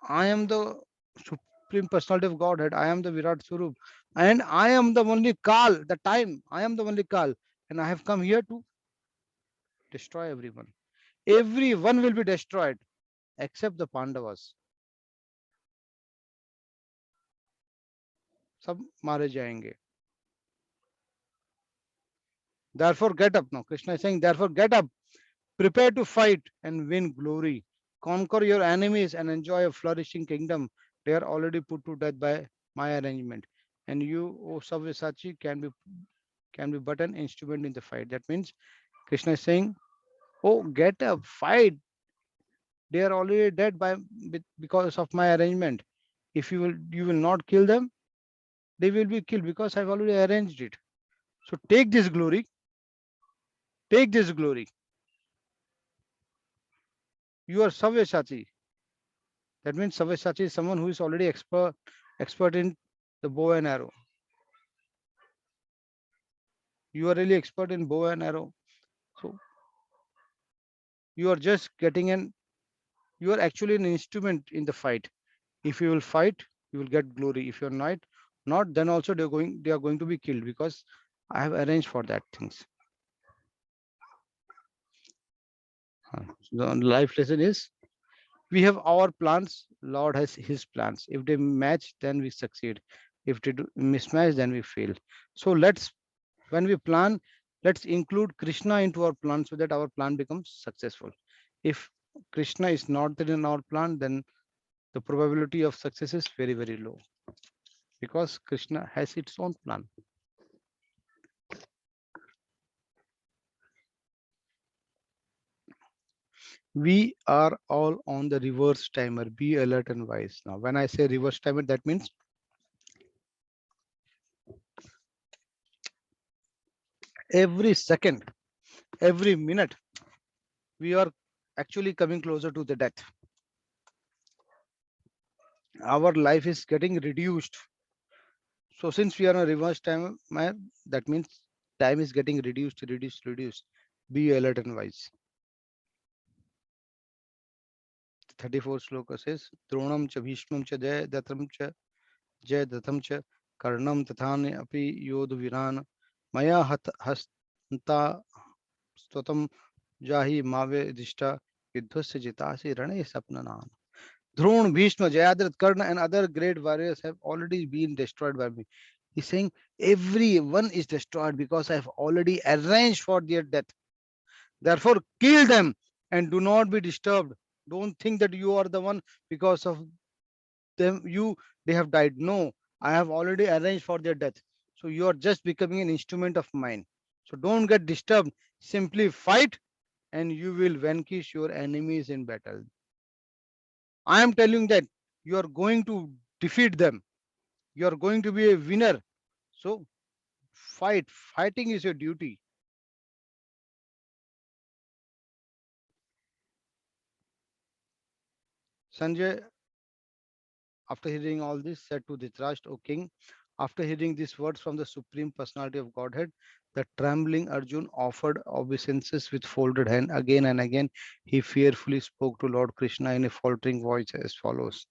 I am the Supreme Personality of Godhead. I am the Virat Swarup. And I am the only Kal, the time. I am the only Kal. And I have come here to destroy everyone. Everyone will be destroyed except the Pandavas. सब मारे जाएंगे. Therefore, get up now. Krishna is saying, therefore, get up, prepare to fight and win glory. Conquer your enemies and enjoy a flourishing kingdom. They are already put to death by my arrangement. And you, O Sabyasachi, can be but an instrument in the fight. That means Krishna is saying, oh, get up, fight. They are already dead because of my arrangement. If you will not kill them, they will be killed because I've already arranged it. So take this glory. Take this glory. You are Sabyasachi. That means Sabyasachi is someone who is already expert in the bow and arrow. You are really expert in bow and arrow. So you are just you are actually an instrument in the fight. If you will fight, you will get glory. If you're not, then also they are going to be killed because I have arranged for that things. The life lesson is, we have our plans, Lord has his plans. If they match, then we succeed. If they mismatch, then we fail. So when we plan, let's include Krishna into our plan so that our plan becomes successful. If Krishna is not there in our plan, then the probability of success is very, very low because Krishna has its own plan. We are all on the reverse timer. Be alert and wise. Now, when I say reverse timer, that means every second, every minute, we are actually coming closer to the death. Our life is getting reduced. So since we are on a reverse timer, that means time is getting reduced. Be alert and wise. 34 sloka says, Dronam cha Bhishmam cha Jay Datam cha Karnam tathane api yod viran maya hasta stotam jahi mave dishta vidhvasya jitasi rane sapnanan. Dron, Bhishma, Jayadratha, Karna and other great warriors have already been destroyed by me. He's saying everyone is destroyed because I have already arranged for their death. Therefore, kill them and do not be disturbed. Don't think that you are the one because of them they have died. No, I have already arranged for their death. So you are just becoming an instrument of mine. So don't get disturbed. Simply fight and you will vanquish your enemies in battle. I am telling that you are going to defeat them. You are going to be a winner. So fight. Fighting is your duty. Sanjay, after hearing all this, said to Dhritarashtra, O king, after hearing these words from the Supreme Personality of Godhead, the trembling Arjun offered obeisances with folded hand. Again and again, he fearfully spoke to Lord Krishna in a faltering voice as follows.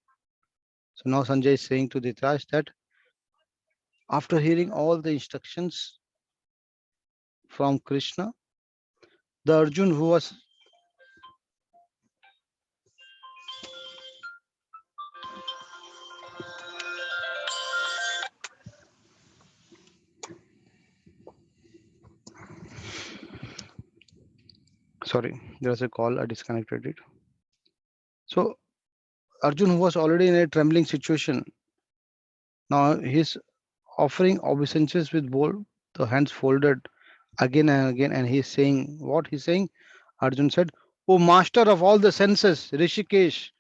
So now Sanjay is saying to Dhritarashtra that after hearing all the instructions from Krishna, the Arjun who was sorry, there was a call, I disconnected it. So Arjun, who was already in a trembling situation, now he's offering obeisances with both the hands folded again and again, and he's saying what he's saying. Arjun said, O master of all the senses, Rishikesh.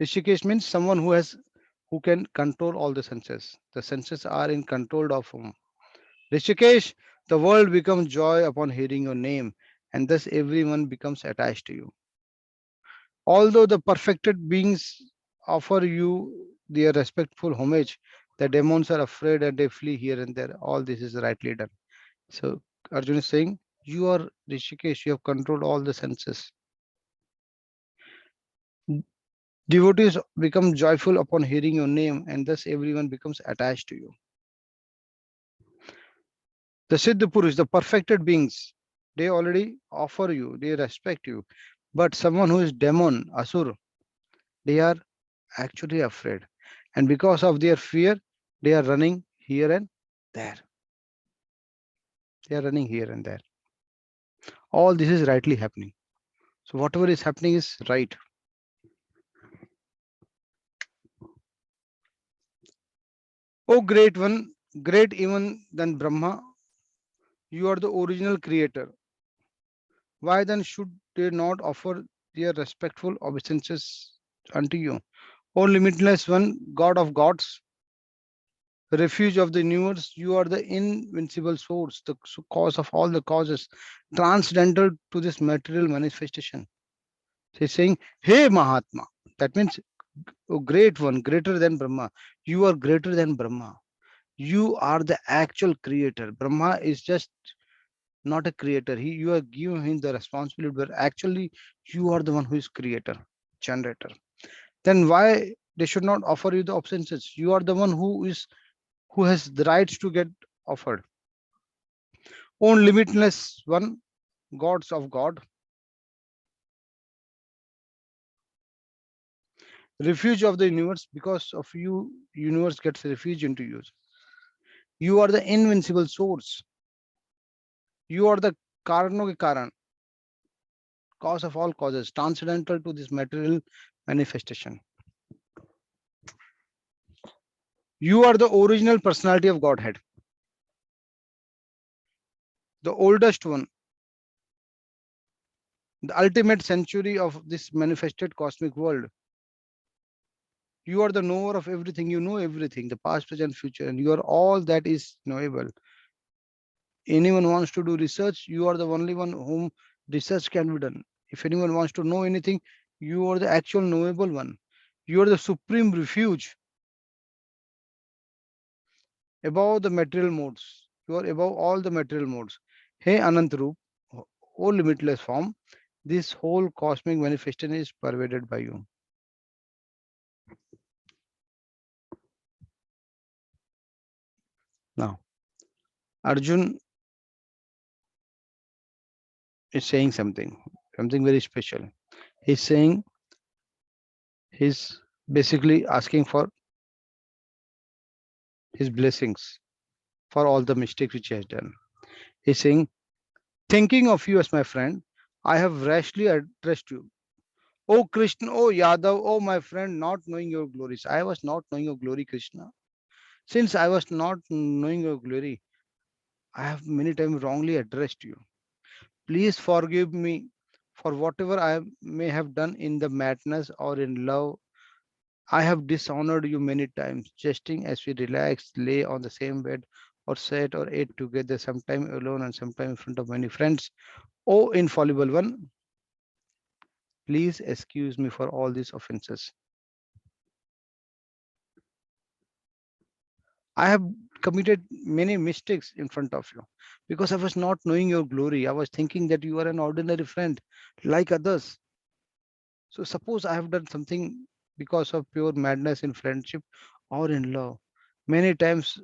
Rishikesh means someone who can control all the senses. The senses are in control of whom? Rishikesh, the world becomes joy upon hearing your name, and thus everyone becomes attached to you. Although the perfected beings offer you their respectful homage, the demons are afraid and they flee here and there. All this is rightly done. So Arjuna is saying, you are Rishikesh, you have controlled all the senses. Devotees become joyful upon hearing your name, and thus everyone becomes attached to you. The Siddha Purush, the perfected beings, they already offer you, they respect you. But someone who is demon, asur, they are actually afraid. And because of their fear, they are running here and there. They are running here and there. All this is rightly happening. So whatever is happening is right. Oh great one, great even than Brahma, you are the original creator. Why then should they not offer their respectful obeisances unto you? O limitless one, God of gods, refuge of the universe, you are the invincible source, the cause of all the causes, transcendental to this material manifestation. He's saying, Hey Mahatma, that means, O great one, greater than Brahma, you are greater than Brahma. You are the actual creator. Brahma is just not a creator. You are giving him the responsibility, but actually you are the one who is creator, generator. Then why they should not offer you the obeisances? You are the one who has the rights to get offered. Own limitless one, gods of God, refuge of the universe. Because of you, universe gets refuge into you. You are the invincible source. You are the karano ke karan, cause of all causes, transcendental to this material manifestation. You are the original personality of Godhead, the oldest one, the ultimate century of this manifested cosmic world. You are the knower of everything. You know everything, the past, present, future, and you are all that is knowable. Anyone wants to do research, you are the only one whom research can be done. If anyone wants to know anything, you are the actual knowable one. You are the supreme refuge above the material modes. You are above all the material modes. Hey Anantarup, O limitless form, this whole cosmic manifestation is pervaded by you. Now, Arjun is saying something very special. He's saying, he's basically asking for his blessings for all the mistakes which he has done. He's saying, thinking of you as my friend, I have rashly addressed you. Oh Krishna, oh Yadav, oh my friend, not knowing your glories. I was not knowing your glory, Krishna. Since I was not knowing your glory, I have many times wrongly addressed you. Please forgive me for whatever I may have done in the madness or in love. I have dishonored you many times, jesting as we relaxed, lay on the same bed, or sat or ate together, sometime alone and sometime in front of many friends. O infallible one, please excuse me for all these offenses. I have committed many mistakes in front of you because I was not knowing your glory. I was thinking that you are an ordinary friend like others. So suppose I have done something because of pure madness in friendship or in love. Many times,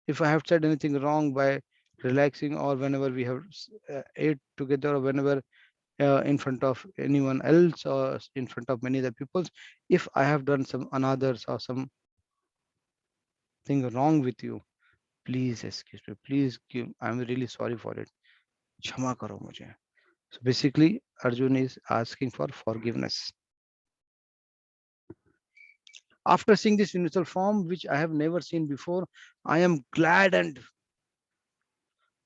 if I have said anything wrong by relaxing or whenever we have ate together or whenever in front of anyone else or in front of many other people, if I have done some another's or something wrong with you, please excuse me. Please give. I'm really sorry for it. Kshama karo mujhe. So basically, Arjun is asking for forgiveness. After seeing this universal form, which I have never seen before, I am glad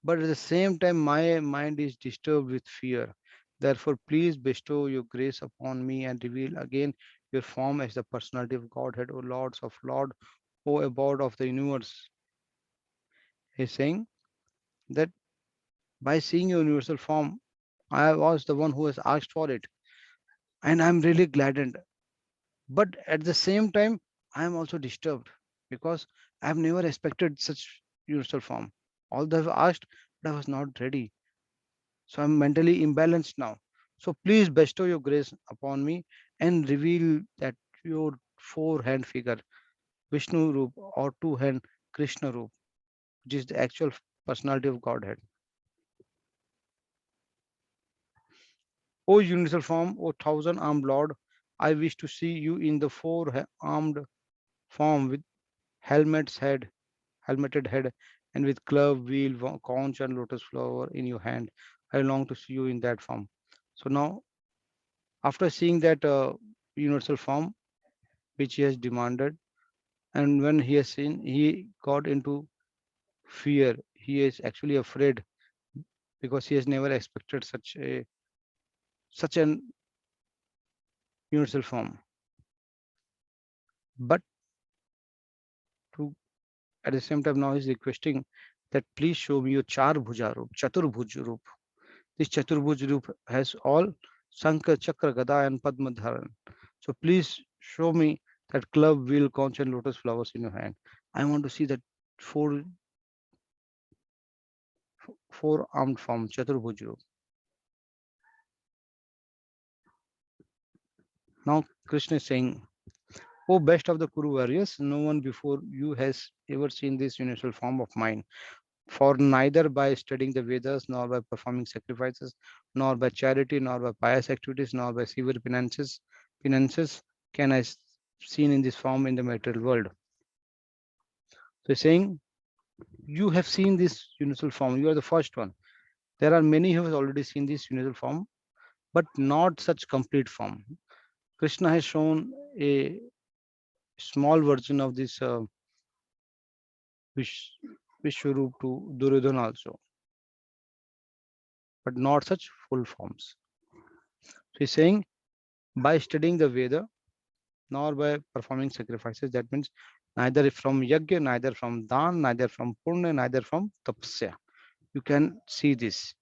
but at the same time, my mind is disturbed with fear. Therefore, please bestow your grace upon me and reveal again your form as the personality of Godhead, O Lords of Lord, O abode of the universe. He's saying that by seeing your universal form, I was the one who has asked for it, and I'm really gladdened. But at the same time, I am also disturbed because I have never expected such universal form. Although I've asked, but I was not ready. So I'm mentally imbalanced now. So please bestow your grace upon me and reveal that your four-hand figure, Vishnu Roop, or two-hand Krishna Roop, which is the actual personality of Godhead. O universal form, O thousand-armed Lord, I wish to see you in the four-armed form with helmeted head, and with club, wheel, conch, and lotus flower in your hand. I long to see you in that form. So now, after seeing that universal form, which he has demanded, and when he has seen, he got into fear. He is actually afraid because he has never expected such an universal form. But to at the same time, now he's requesting that please show me your char bhuja roop, chaturbhuj roop. This chaturbhuj roop has all Shankha, Chakra, Gada, and Padma Dharan. So please show me that club, wheel, conch, and lotus flowers in your hand. I want to see that four armed form, Chaturbhuj roop. Now Krishna is saying, O best of the Kuru warriors, no one before you has ever seen this universal form of mine. For neither by studying the Vedas, nor by performing sacrifices, nor by charity, nor by pious activities, nor by severe penances can I seen in this form in the material world. So he's saying, you have seen this universal form. You are the first one. There are many who have already seen this universal form, but not such complete form. Krishna has shown a small version of this Vishwarup to Duryodhana also, but not such full forms. So he's saying, by studying the Veda, nor by performing sacrifices, that means neither from yajna, neither from dan, neither from punya, neither from tapasya. You can see this.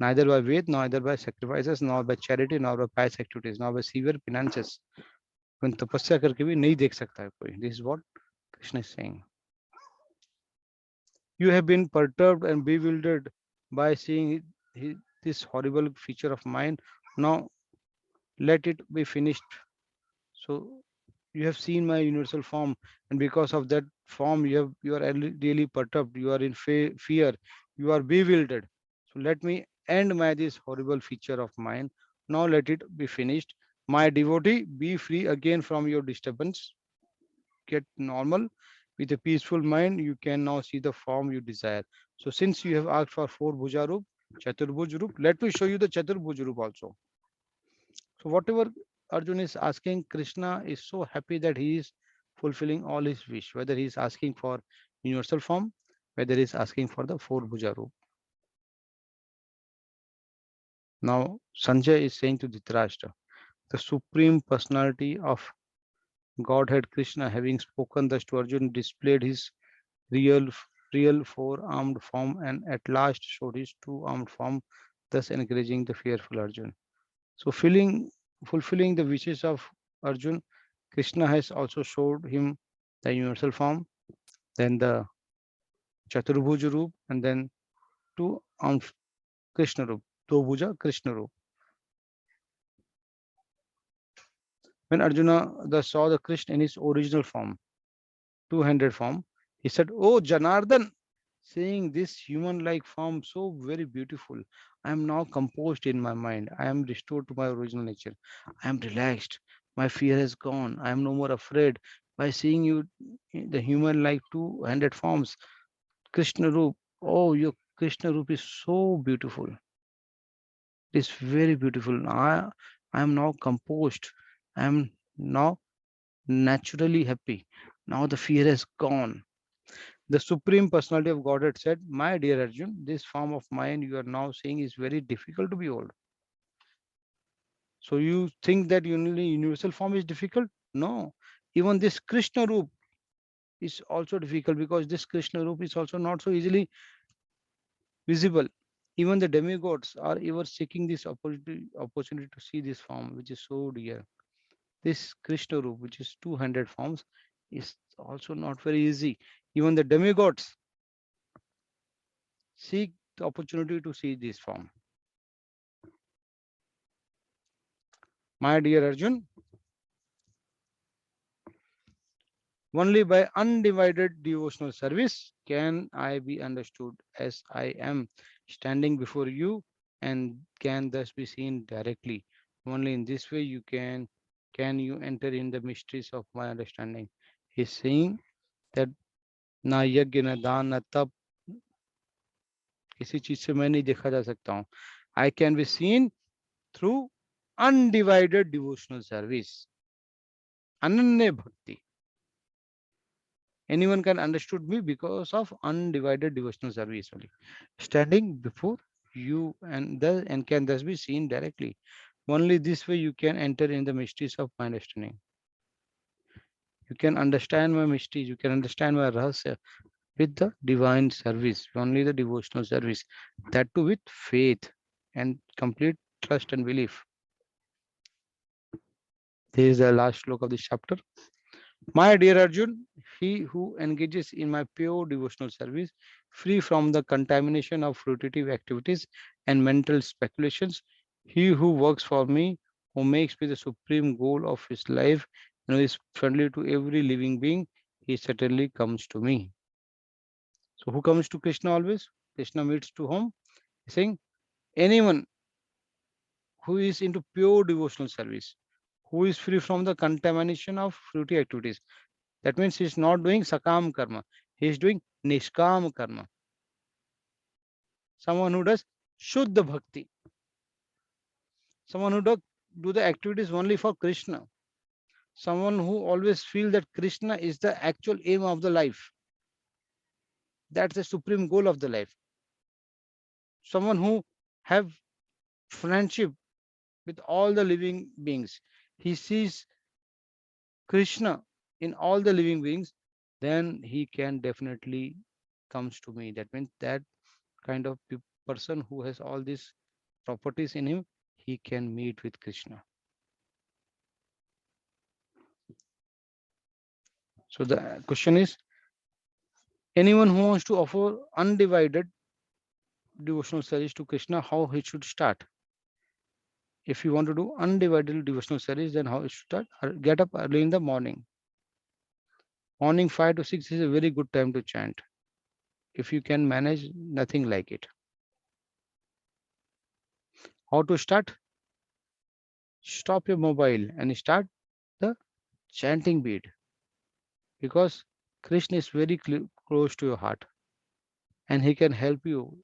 Neither by Ved, neither by sacrifices, nor by charity, nor by pious activities, nor by severe penances. When tapasya करके भी नहीं देख सकता है कोई. This is what Krishna is saying. You have been perturbed and bewildered by seeing this horrible feature of mine. Now let it be finished. So you have seen my universal form, and because of that form, you are really perturbed. You are in fear. You are bewildered. So let me end this horrible feature of mine. Now let it be finished. My devotee, be free again from your disturbance. Get normal. With a peaceful mind, you can now see the form you desire. So since you have asked for four bhuja roop, chaturbhuj roop, let me show you the chaturbhuj roop also. So whatever Arjun is asking, Krishna is so happy that he is fulfilling all his wish, whether he is asking for universal form, whether he is asking for the four bhuja roop. Now Sanjay is saying to Dhritarashtra, the supreme personality of Godhead Krishna, having spoken thus to Arjun, displayed his real four-armed form and at last showed his two-armed form, thus encouraging the fearful Arjun. So fulfilling the wishes of Arjun, Krishna has also showed him the universal form, then the Chaturbhuja Roop, and then two-armed Krishna Roop, Dobhuja Krishna Roop. When Arjuna thus saw the Krishna in his original form, two-handed form, he said, "Oh Janardhan, seeing this human-like form so very beautiful, I am now composed in my mind. I am restored to my original nature. I am relaxed. My fear has gone. I am no more afraid. By seeing you, the human-like two-handed forms, Krishna Roop. Oh, your Krishna Roop is so beautiful. It is very beautiful. I am now composed. I am now naturally happy. Now the fear has gone. The Supreme Personality of Godhead said, "My dear Arjun, this form of mine you are now seeing is very difficult to behold." So you think that only universal form is difficult? No. Even this Krishna Roop is also difficult, because this Krishna Roop is also not so easily visible. Even the demigods are ever seeking this opportunity to see this form, which is so dear. This Krishna Roop, which is 200 forms, is also not very easy. Even the demigods seek the opportunity to see this form. My dear Arjun, only by undivided devotional service can I be understood as I am standing before you, and can thus be seen directly. Only in this way you can you enter in the mysteries of my understanding. He's saying that na yajna na दान na तप किसी चीज से मैं नहीं देखा जा सकता हूँ. I can be seen through undivided devotional service. Ananya bhakti. Anyone can understood me because of undivided devotional service only. Standing before you and can thus be seen directly. Only this way you can enter in the mysteries of my understanding. You can understand my mysteries, you can understand my rahasya with the divine service, only the devotional service. That too with faith and complete trust and belief. This is the last slok of this chapter. My dear Arjun, he who engages in my pure devotional service, free from the contamination of fruitive activities and mental speculations, he who works for me, who makes me the supreme goal of his life, and who is friendly to every living being, he certainly comes to me. So who comes to Krishna always? Krishna meets to whom? He's saying anyone who is into pure devotional service, who is free from the contamination of fruitive activities. That means he is not doing sakam karma. He is doing nishkam karma. Someone who does shuddha bhakti. Someone who does do the activities only for Krishna. Someone who always feels that Krishna is the actual aim of the life. That's the supreme goal of the life. Someone who have friendship with all the living beings. He sees Krishna in all the living beings, then he can definitely comes to me. That means that kind of person who has all these properties in him, he can meet with Krishna. So the question is, anyone who wants to offer undivided devotional service to Krishna, how he should start? If you want to do undivided devotional service, then how it should start? Get up early in the morning. Morning 5 to 6 is a very good time to chant. If you can manage, nothing like it. How to start? Stop your mobile and start the chanting bead, because Krishna is very close to your heart and he can help you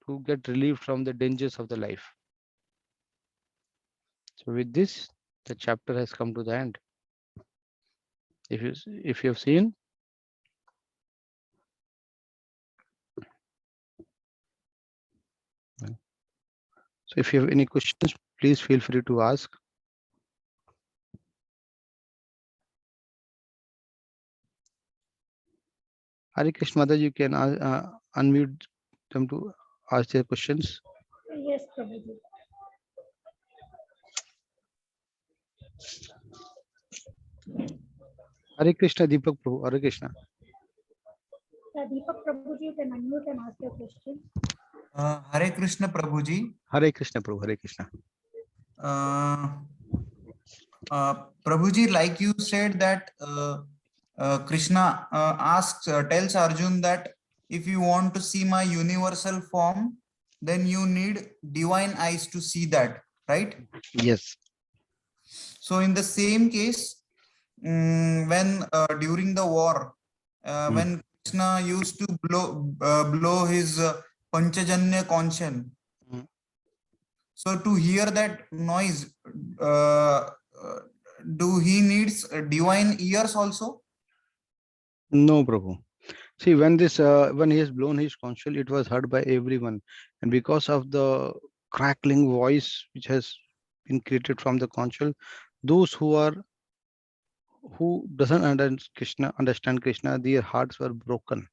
to get relieved from the dangers of the life. So with this, the chapter has come to the end. If you have seen, so if you have any questions, please feel free to ask. Hare Krishna, Mother, you can unmute them to ask their questions. Yes, Prabhuji. Hare Krishna, Deepak Prabhu. Hare Krishna. Deepak Prabhuji, you can unmute and ask your question. Hare Krishna Prabhuji. Hare Krishna Prabhu. Hare Krishna. Prabhuji, like you said that Krishna tells Arjun that if you want to see my universal form, then you need divine eyes to see that, right? Yes. So in the same case, when during the war, when Krishna used to blow his Panchajanya Kanchan, so to hear that noise, do he needs divine ears also? No, Prabhu. See, when this when he has blown his conch shell, it was heard by everyone, and because of the crackling voice which has been created from the conch shell, those who doesn't understand Krishna, their hearts were broken.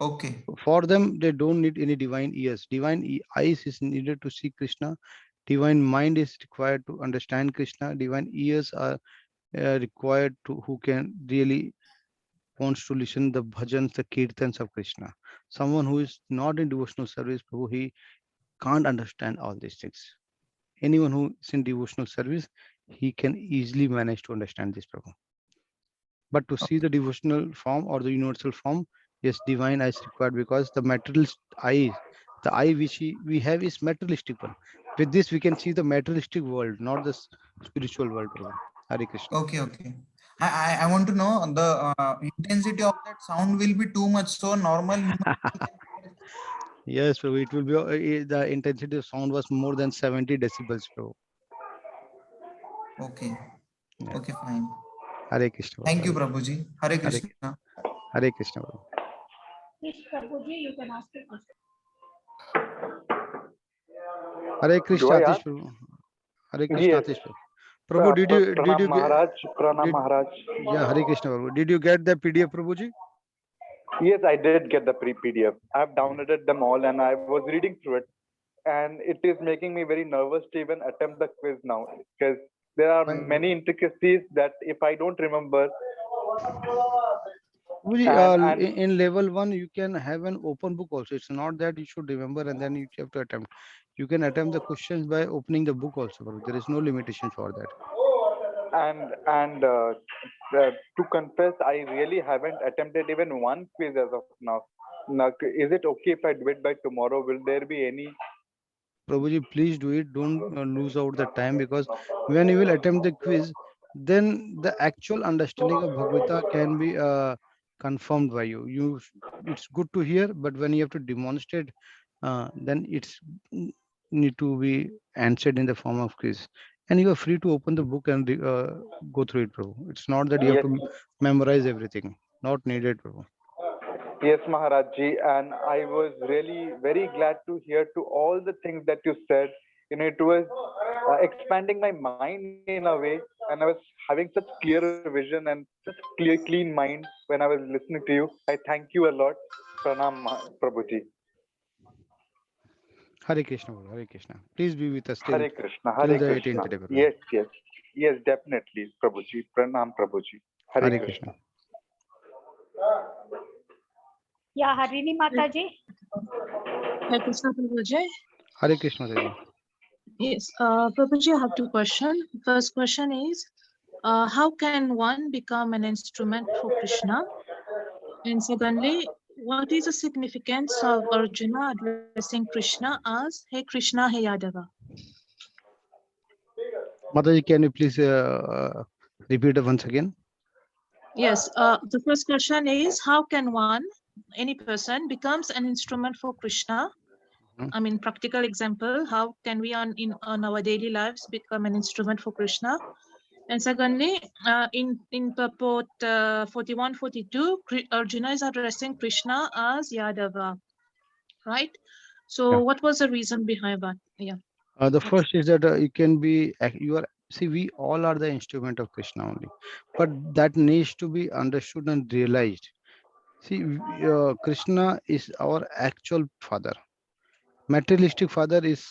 Okay. For them, they don't need any divine ears. Divine eyes is needed to see Krishna. Divine mind is required to understand Krishna. Divine ears are required to who can really wants to listen the bhajans, the kirtans of Krishna. Someone who is not in devotional service, Prabhu, he can't understand all these things. Anyone who is in devotional service, he can easily manage to understand this, Prabhu. But to see the devotional form or the universal form, yes, divine eyes required, because the materialist eye, the eye which we have is materialistic one. With this, we can see the materialistic world, not the spiritual world, Prabhu. Hare Krishna. Okay, okay. I want to know the intensity of that sound will be too much. So normal human being can- Yes, Prabhu, it will be the intensity of sound was more than 70 decibels, Prabhu. Okay. Yeah. Okay, fine. Hare Krishna. Thank you, Hare Prabhuji. Hare Hare Krishna. Hare Krishna. Prabhu. Yes, Prabhuji, you can ask a question. Hare Krishna, Do I Atish ask? Prabhu. Hare Krishna, Yes. Atish Prabhu. Prabhu, did you Pranam get? Maharaj. Pranam Did, Maharaj. yeah, Hare Krishna, Prabhu. Did you get the PDF, Prabhuji? Yes, I did get the PDF. I've downloaded them all and I was reading through it. And it is making me very nervous to even attempt the quiz now because there are Why? many intricacies that if I don't remember, Prabhuji, and in level 1, you can have an open book also. It's not that you should remember and then you have to attempt. You can attempt the questions by opening the book also, Prabhu. There is no limitation for that. to confess, I really haven't attempted even one quiz as of now. Now, is it okay if I do it by tomorrow? Will there be any? Prabhuji, please do it. Don't lose out the time, because when you will attempt the quiz, then the actual understanding of Bhagavad Gita can be confirmed by you. It's good to hear, but when you have to demonstrate, then it's need to be answered in the form of quiz. And you are free to open the book and go through it, Prabhu. It's not that you have Yes, to memorize everything. Not needed, Prabhu. yes, Maharaj ji, and I was really very glad to hear to all the things that you said. You know, it was expanding my mind in a way, and I was having such clear vision and such clean mind when I was listening to you. I thank you a lot, Pranam Prabhuji. Hare Krishna, Prabhu. Hare Krishna. Please be with us Hare Krishna, till Hare the Krishna. 18th day, Prabhu. Yes, yes, yes, definitely, Prabhuji. Pranam Prabhuji. Hare Hare Krishna. Krishna. Yeah, Harini Mataji. Hare Krishna Prabhuji. Hare Krishna, Devi. Yes, Prabhuji, I have two questions. First question is, how can one become an instrument for Krishna? And secondly, what is the significance of Arjuna addressing Krishna as Hey Krishna, Hey Yadava? Mataji, can you please repeat it once again? Yes, the first question is, how can any person becomes an instrument for Krishna? Mhm. I mean, practical example, how can we on our daily lives become an instrument for Krishna? And secondly, in purport 41-42, Arjuna is addressing Krishna as Yadava, right? So Yeah. what was the reason behind that? Yeah. The first is that you can be, see, we all are the instrument of Krishna only, but that needs to be understood and realized. See, Krishna is our actual father. Materialistic father is,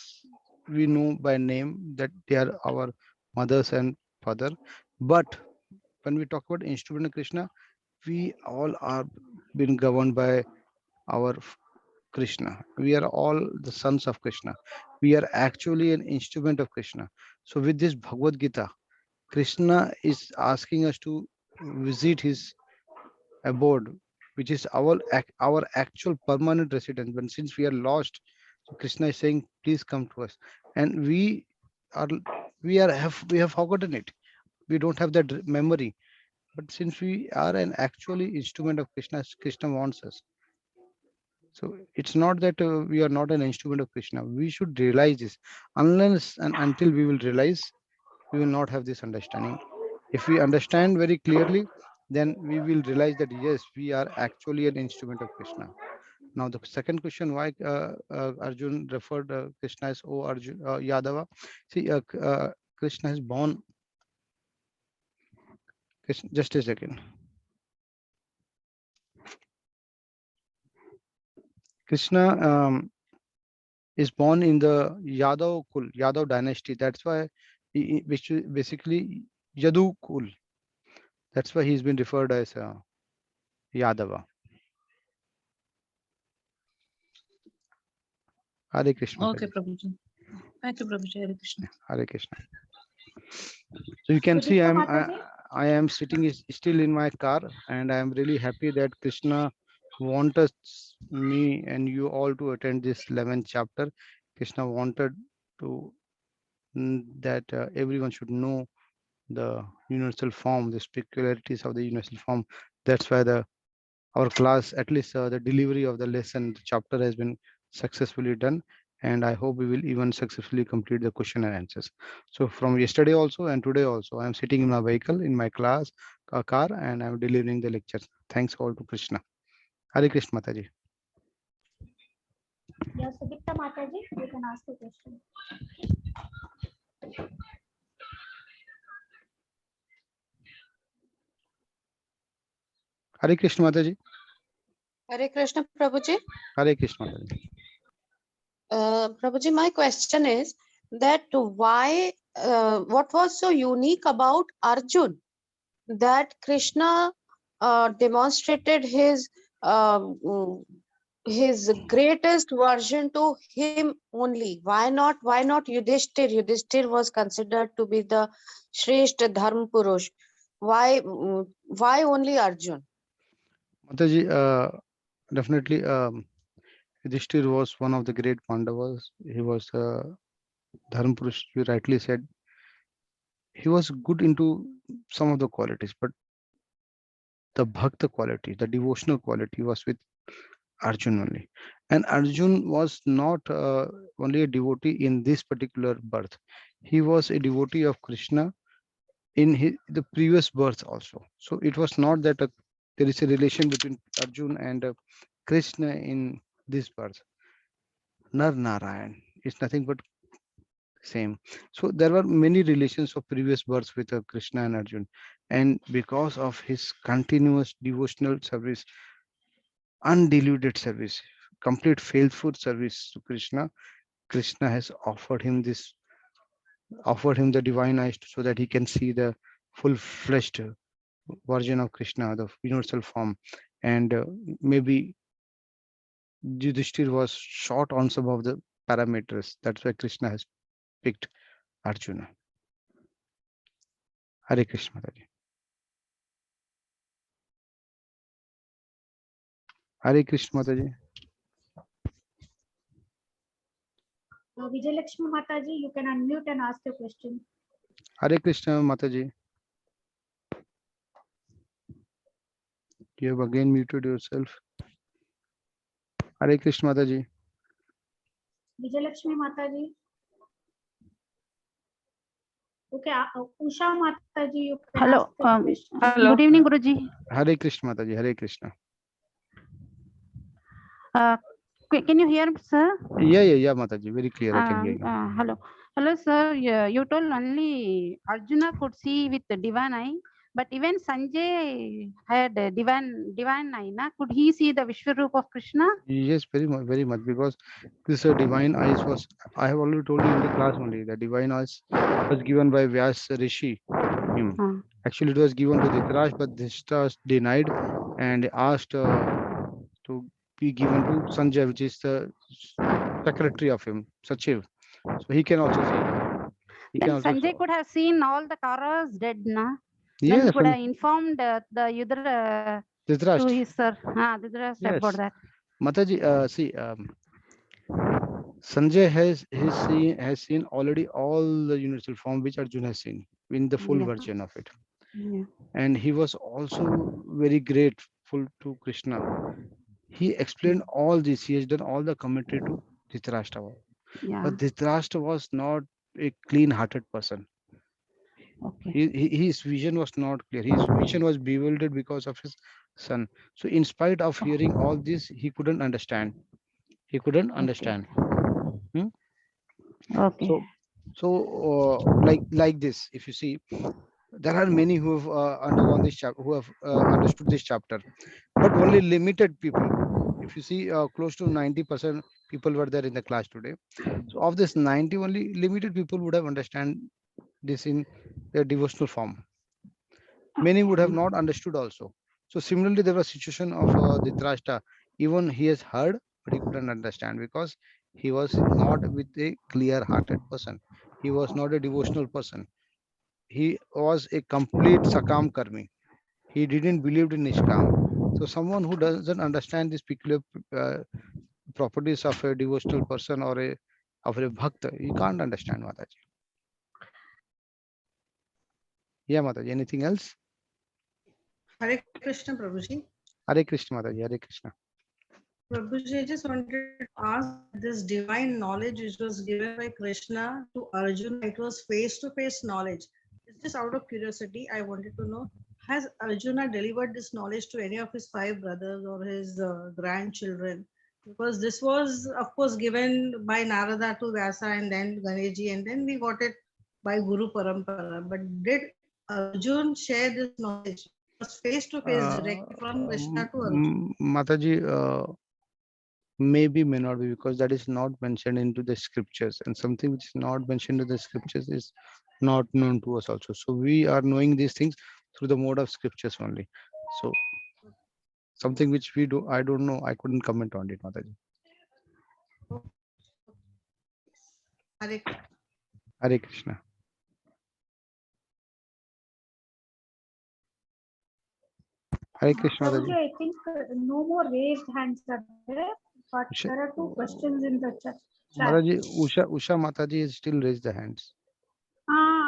we know by name that they are our mothers and father. But when we talk about instrument of Krishna, we all are being governed by our Krishna. We are all the sons of Krishna. We are actually an instrument of Krishna. So with this Bhagavad Gita, Krishna is asking us to visit his abode, which is our actual permanent residence. But since we are lost, so Krishna is saying, please come to us. And are we have forgotten it. We don't have that memory. But since we are an actually instrument of Krishna, Krishna wants us. So it's not that we are not an instrument of Krishna. We should realize this. Unless and until we will realize, we will not have this understanding. If we understand very clearly, then we will realize that yes, we are actually an instrument of Krishna. Now the second question, why Arjun referred Krishna as O Arjun Yadava. See, Krishna is born. Krishna, just a second. Krishna is born in the Yadav Kul, Yadav dynasty. That's why, which is basically Yadu Kul. That's why he's been referred as Yadava. Hare Krishna. Okay, Prabhuji. Thank you, Prabhuji. Hare Krishna. Hare Krishna. So you can see I am sitting still in my car, and I am really happy that Krishna wanted me and you all to attend this 11th chapter. Krishna wanted to that everyone should know the universal form, the peculiarities of the universal form. That's why our class, at least the delivery of the lesson, the chapter has been successfully done, and I hope we will even successfully complete the question and answers. So from yesterday also and today also, I am sitting in my vehicle, in my class car, and I am delivering the lectures. Thanks all to Krishna. Hare Krishna Mataji. Yes, Sugita Mataji, you can ask the question. Hare Krishna Mataji. Hare Krishna, Prabhuji. Hare Krishna Mataji. Prabhuji, my question is that why, what was so unique about Arjun that Krishna demonstrated his greatest version to him only? Why not Yudhishthir? Yudhishthir was considered to be the Shrestha Dharma Purush. Why only Arjun? Mataji, definitely Yudhishthir was one of the great Pandavas. He was Dharma Purush, you rightly said. He was good into some of the qualities, but the bhakta quality, the devotional quality was with Arjun only. And Arjun was not only a devotee in this particular birth. He was a devotee of Krishna in the previous birth also. So it was not that there is a relation between Arjun and Krishna in this birth. Nar Narayan is nothing but same. So there were many relations of previous births with Krishna and Arjun, and because of his continuous devotional service, undiluted service, complete faithful service to Krishna, Krishna has offered him the divine eyes so that he can see the full-fledged version of Krishna, the universal form. And maybe Yudhishthir was short on some of the parameters. That's why Krishna has picked Arjuna. Hare Krishna Mataji. Hare Krishna Mataji. Vijayalakshmi Mataji, you can unmute and ask your question. Hare Krishna Mataji. You have again muted yourself. Hare Krishna Mataji. Vijayalakshmi Mataji. Okay, Usha Mataji, you can Hello. ask the question. Good evening, Guruji. Hare Krishna Mataji. Hare Krishna. Can you hear me, sir? Yeah, Mataji. Very clear. I can hear you. Hello, sir. You told only Arjuna could see with the divine eye, but even Sanjay had a divine eye. Na? Could he see the Vishwarup of Krishna? Yes, very much, because this divine eyes was, I have already told you in the class only, the divine eyes was given by Vyas Rishi. Actually, it was given to Dhritarashtra, but Dhritarashtra denied and asked to be given to Sanjay, which is the secretary of him, Sachiv. So he can also see. Then Sanjay could have seen all the Kauravas dead, na? Yes, then he could have informed the Yudhishthira to his sir. Dhritarashtra about that. Mataji, see, Sanjay has seen already all the universal form which Arjuna has seen in the full version of it. Yeah. And he was also very grateful to Krishna. He explained all this. He has done all the commentary to Dhritarashtra. Yeah. But Dhritarashtra was not a clean-hearted person. Okay. His vision was not clear. His vision was bewildered because of his son. So in spite of hearing all this, he couldn't understand. He couldn't understand. Hmm? Okay. Like this, if you see, there are many who have undergone this chapter, who have understood this chapter, but only limited people. If you see, close to 90% people were there in the class today. So of this 90, only limited people would have understand this in a devotional form. Many would have not understood also. So similarly, there was a situation of Dhritarashtra. Even he has heard, but he couldn't understand because he was not with a clear-hearted person. He was not a devotional person. He was a complete Sakam Karmi. He didn't believe in Nishkam. So someone who doesn't understand these peculiar properties of a devotional person or a bhakta, you can't understand Mataji. Yeah, Mataji. Anything else? Hare Krishna, Prabhuji. Hare Krishna, Mataji. Hare Krishna. Prabhuji, I just wanted to ask this divine knowledge which was given by Krishna to Arjuna, it was face-to-face knowledge. It's just out of curiosity, I wanted to know, has Arjuna delivered this knowledge to any of his 5 brothers or his grandchildren? Because this was, of course, given by Narada to Vyasa and then Ganeshi, and then we got it by Guru Parampara. But did Arjun share this knowledge? It was face-to-face, directly from Krishna to Arjuna. Mataji, maybe, may not be, because that is not mentioned into the scriptures, and something which is not mentioned in the scriptures is not known to us also. So we are knowing these things through the mode of scriptures only. So something which I don't know, I couldn't comment on it, Mataji. Hare Hare Krishna. Hare Krishna, Prabhuji, Mataji. I think no more raised hands are there, but there are 2 questions in the chat. Mataji, Usha Mataji has still raised the hands.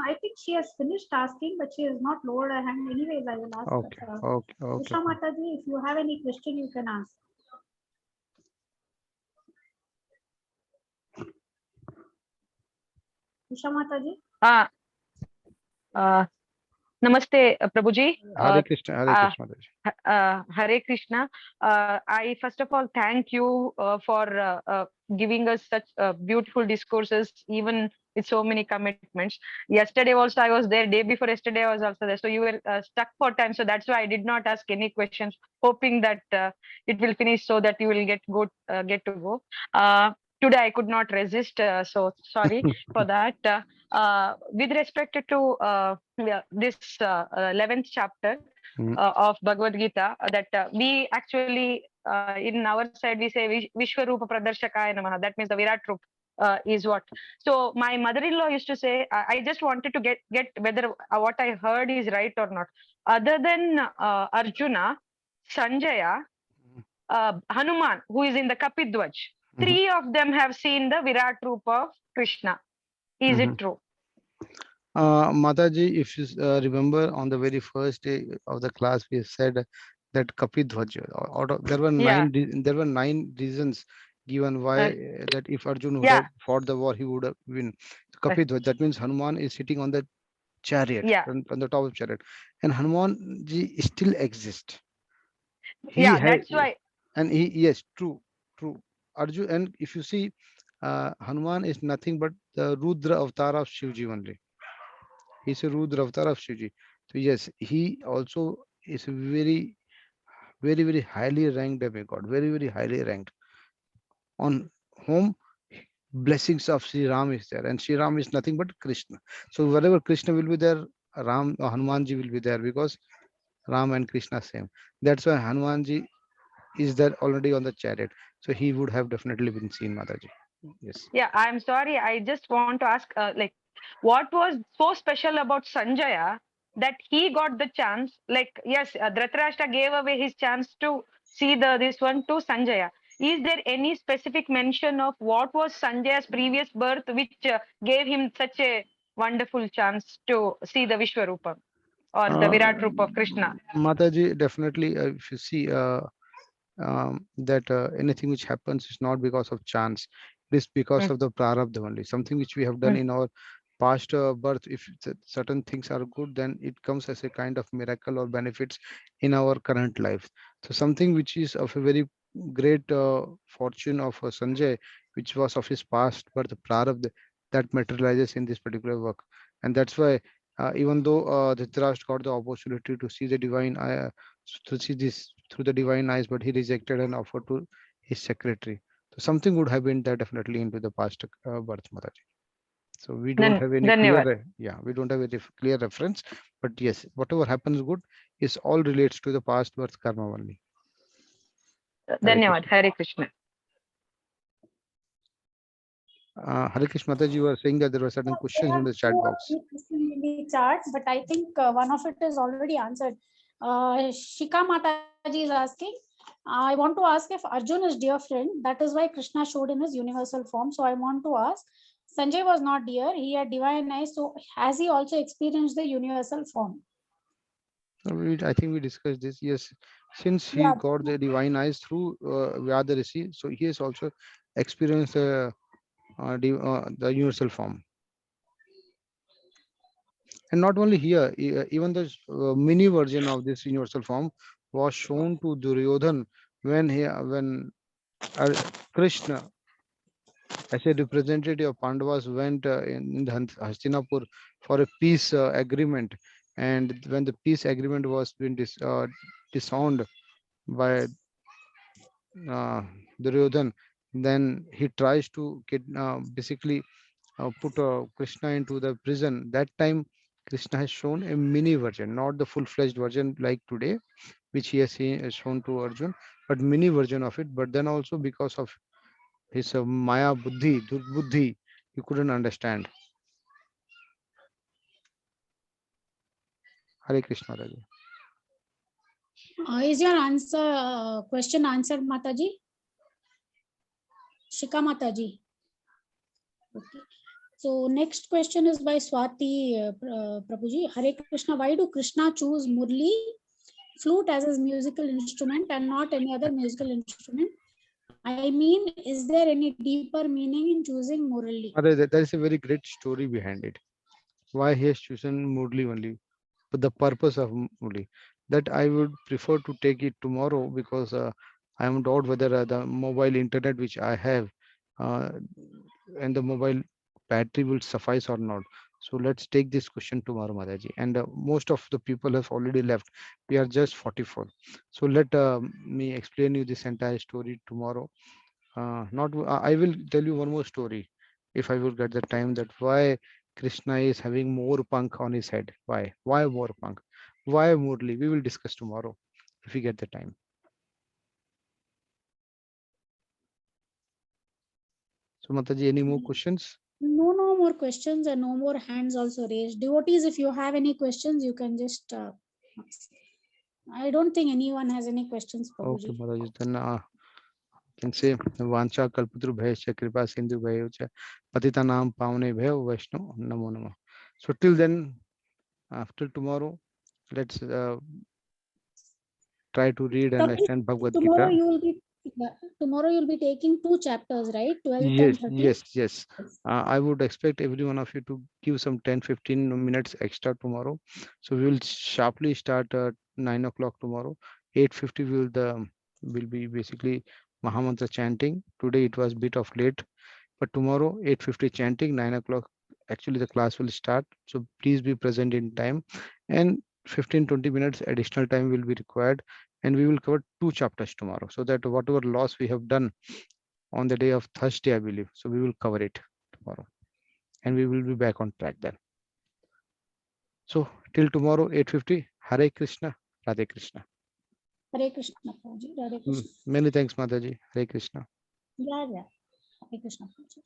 I think she has finished asking, but she has not lowered her hand. Anyways, I will ask Okay, her. okay. Usha Mataji, if you have any question, you can ask. Usha Mataji? Namaste, Prabhuji. Hare Krishna, Hare Krishna, Mataji. Hare Krishna. I first of all thank you for giving us such beautiful discourses, even with so many commitments. Yesterday also I was there. Day before yesterday I was also there. So you were stuck for time. So that's why I did not ask any questions, hoping that it will finish so that you will get to go. Today I could not resist. So sorry for that. With respect to this 11th chapter of Bhagavad Gita, that we actually in our side we say Vishwarupa Pradarshakaya Namaha. That means the Virat Rup is what. So my mother-in-law used to say, I just wanted to get whether what I heard is right or not. Other than Arjuna, Sanjaya, Hanuman, who is in the Kapidwaj, 3 of them have seen the Virat Rup of Krishna. Is it true? Mataji, if you remember, on the very first day of the class, we said that Kapidwaj, there were 9 reasons given why that if Arjuna would have fought the war, he would have win. Kapidwaj, that means Hanuman is sitting on the chariot, on the top of chariot, and Hanuman ji still exists. That's why. And yes, true. Arjuna, and if you see, Hanuman is nothing but the Rudra avatar of Shivji only. He's a Rudra avatar of Shivji. So yes, he also is very, very, very highly ranked demigod, very, very highly ranked. On whom blessings of Sri Ram is there, and Sri Ram is nothing but Krishna. So wherever Krishna will be there, Ram or Hanumanji will be there, because Ram and Krishna same. That's why Hanumanji is there already on the chariot. So he would have definitely been seen, Mataji. Yes. Yeah, I'm sorry. I just want to ask, what was so special about Sanjaya that he got the chance? Like, yes, Dhritarashtra gave away his chance to see this one to Sanjaya. Is there any specific mention of what was Sanjaya's previous birth which gave him such a wonderful chance to see the Vishwarupa or the Virat Rupa of Krishna? Mataji, definitely, if you see that anything which happens is not because of chance. It is because of the prarabdha only. Something which we have done in our past birth, if certain things are good, then it comes as a kind of miracle or benefits in our current life. So something which is of a very great fortune of Sanjay, which was of his past birth prarabdha, that materializes in this particular work. And that's why even though Dhritarashtra got the opportunity to see the divine to see this through the divine eyes, but he rejected an offer to his secretary. So something would have been there definitely into the past birth, Mataji. So we don't have any Dhanyavad. clear, we don't have a clear reference, but yes, whatever happens good is all relates to the past birth karma only. Dhanyavad. Hare Krishna. Hare Krishna, Mataji, you were saying that there were certain questions in the chat box. In the chat, but I think one of it is already answered. Shika Mataji is asking, I want to ask if Arjun is dear friend, that is why Krishna showed in his universal form. So I want to ask, Sanjay was not dear, he had divine eyes. So has he also experienced the universal form? I think we discussed this. Yes, since he got the divine eyes through Vyada Rishi, so he has also experienced the universal form. And not only here, even the mini version of this universal form was shown to Duryodhan when Krishna, as a representative of Pandavas, went in the Hastinapur for a peace agreement. And when the peace agreement was being disowned by Duryodhan, then he tries to get basically put Krishna into the prison. That time Krishna has shown a mini version, not the full-fledged version like today, which he has shown to Arjun, but mini version of it. But then also because of his Maya Buddhi, Durbuddhi, he couldn't understand. Hare Krishna, Raja. Is your answer question answered, Mataji? Shika Mataji. Okay. So next question is by Swati Prabhuji. Hare Krishna, why do Krishna choose Murli, flute as his musical instrument and not any other musical instrument? I mean, is there any deeper meaning in choosing Murli? There is a very great story behind it. Why he has chosen Murli only, but the purpose of Murli. That I would prefer to take it tomorrow, because I am doubt whether the mobile internet which I have and the mobile battery will suffice or not. So let's take this question tomorrow, Mataji. And most of the people have already left. We are just 44. So let me explain you this entire story tomorrow. I will tell you one more story if I will get the time, that why Krishna is having more punk on his head. Why more punk? Why Murli? We will discuss tomorrow if we get the time. So Mataji, any more questions? No more questions and no more hands also raised. Devotees, if you have any questions, you can just ask. I don't think anyone has any questions. Prabhuji. Okay, Mataji, then can say Vancha Kalpatru Bhayasya Kripa Sindhu Bhayocha Patita Nam Pavane Bhayo Vaishno Namo Namo. So till then, after tomorrow, let's try to read and understand Bhagavad Tomorrow Gita. Tomorrow you'll be taking 2 chapters, right? 12th and 13th? Yes. I would expect every one of you to give some 10-15 minutes extra tomorrow. So we will sharply start at 9 o'clock tomorrow. 8:50 will be basically Mahamantra chanting. Today it was a bit of late, but tomorrow 8:50 chanting, 9 o'clock actually the class will start. So please be present in time, and 15-20 minutes additional time will be required, and we will cover 2 chapters tomorrow, so that whatever loss we have done on the day of Thursday, I believe, so we will cover it tomorrow, and we will be back on track then. So till tomorrow 8:50. Hare Krishna, Radhe Krishna. Hare Krishna, Prabhuji. Hare Krishna. Many thanks, Mataji. Hare Krishna. Yeah. Hare Krishna, Prabhuji.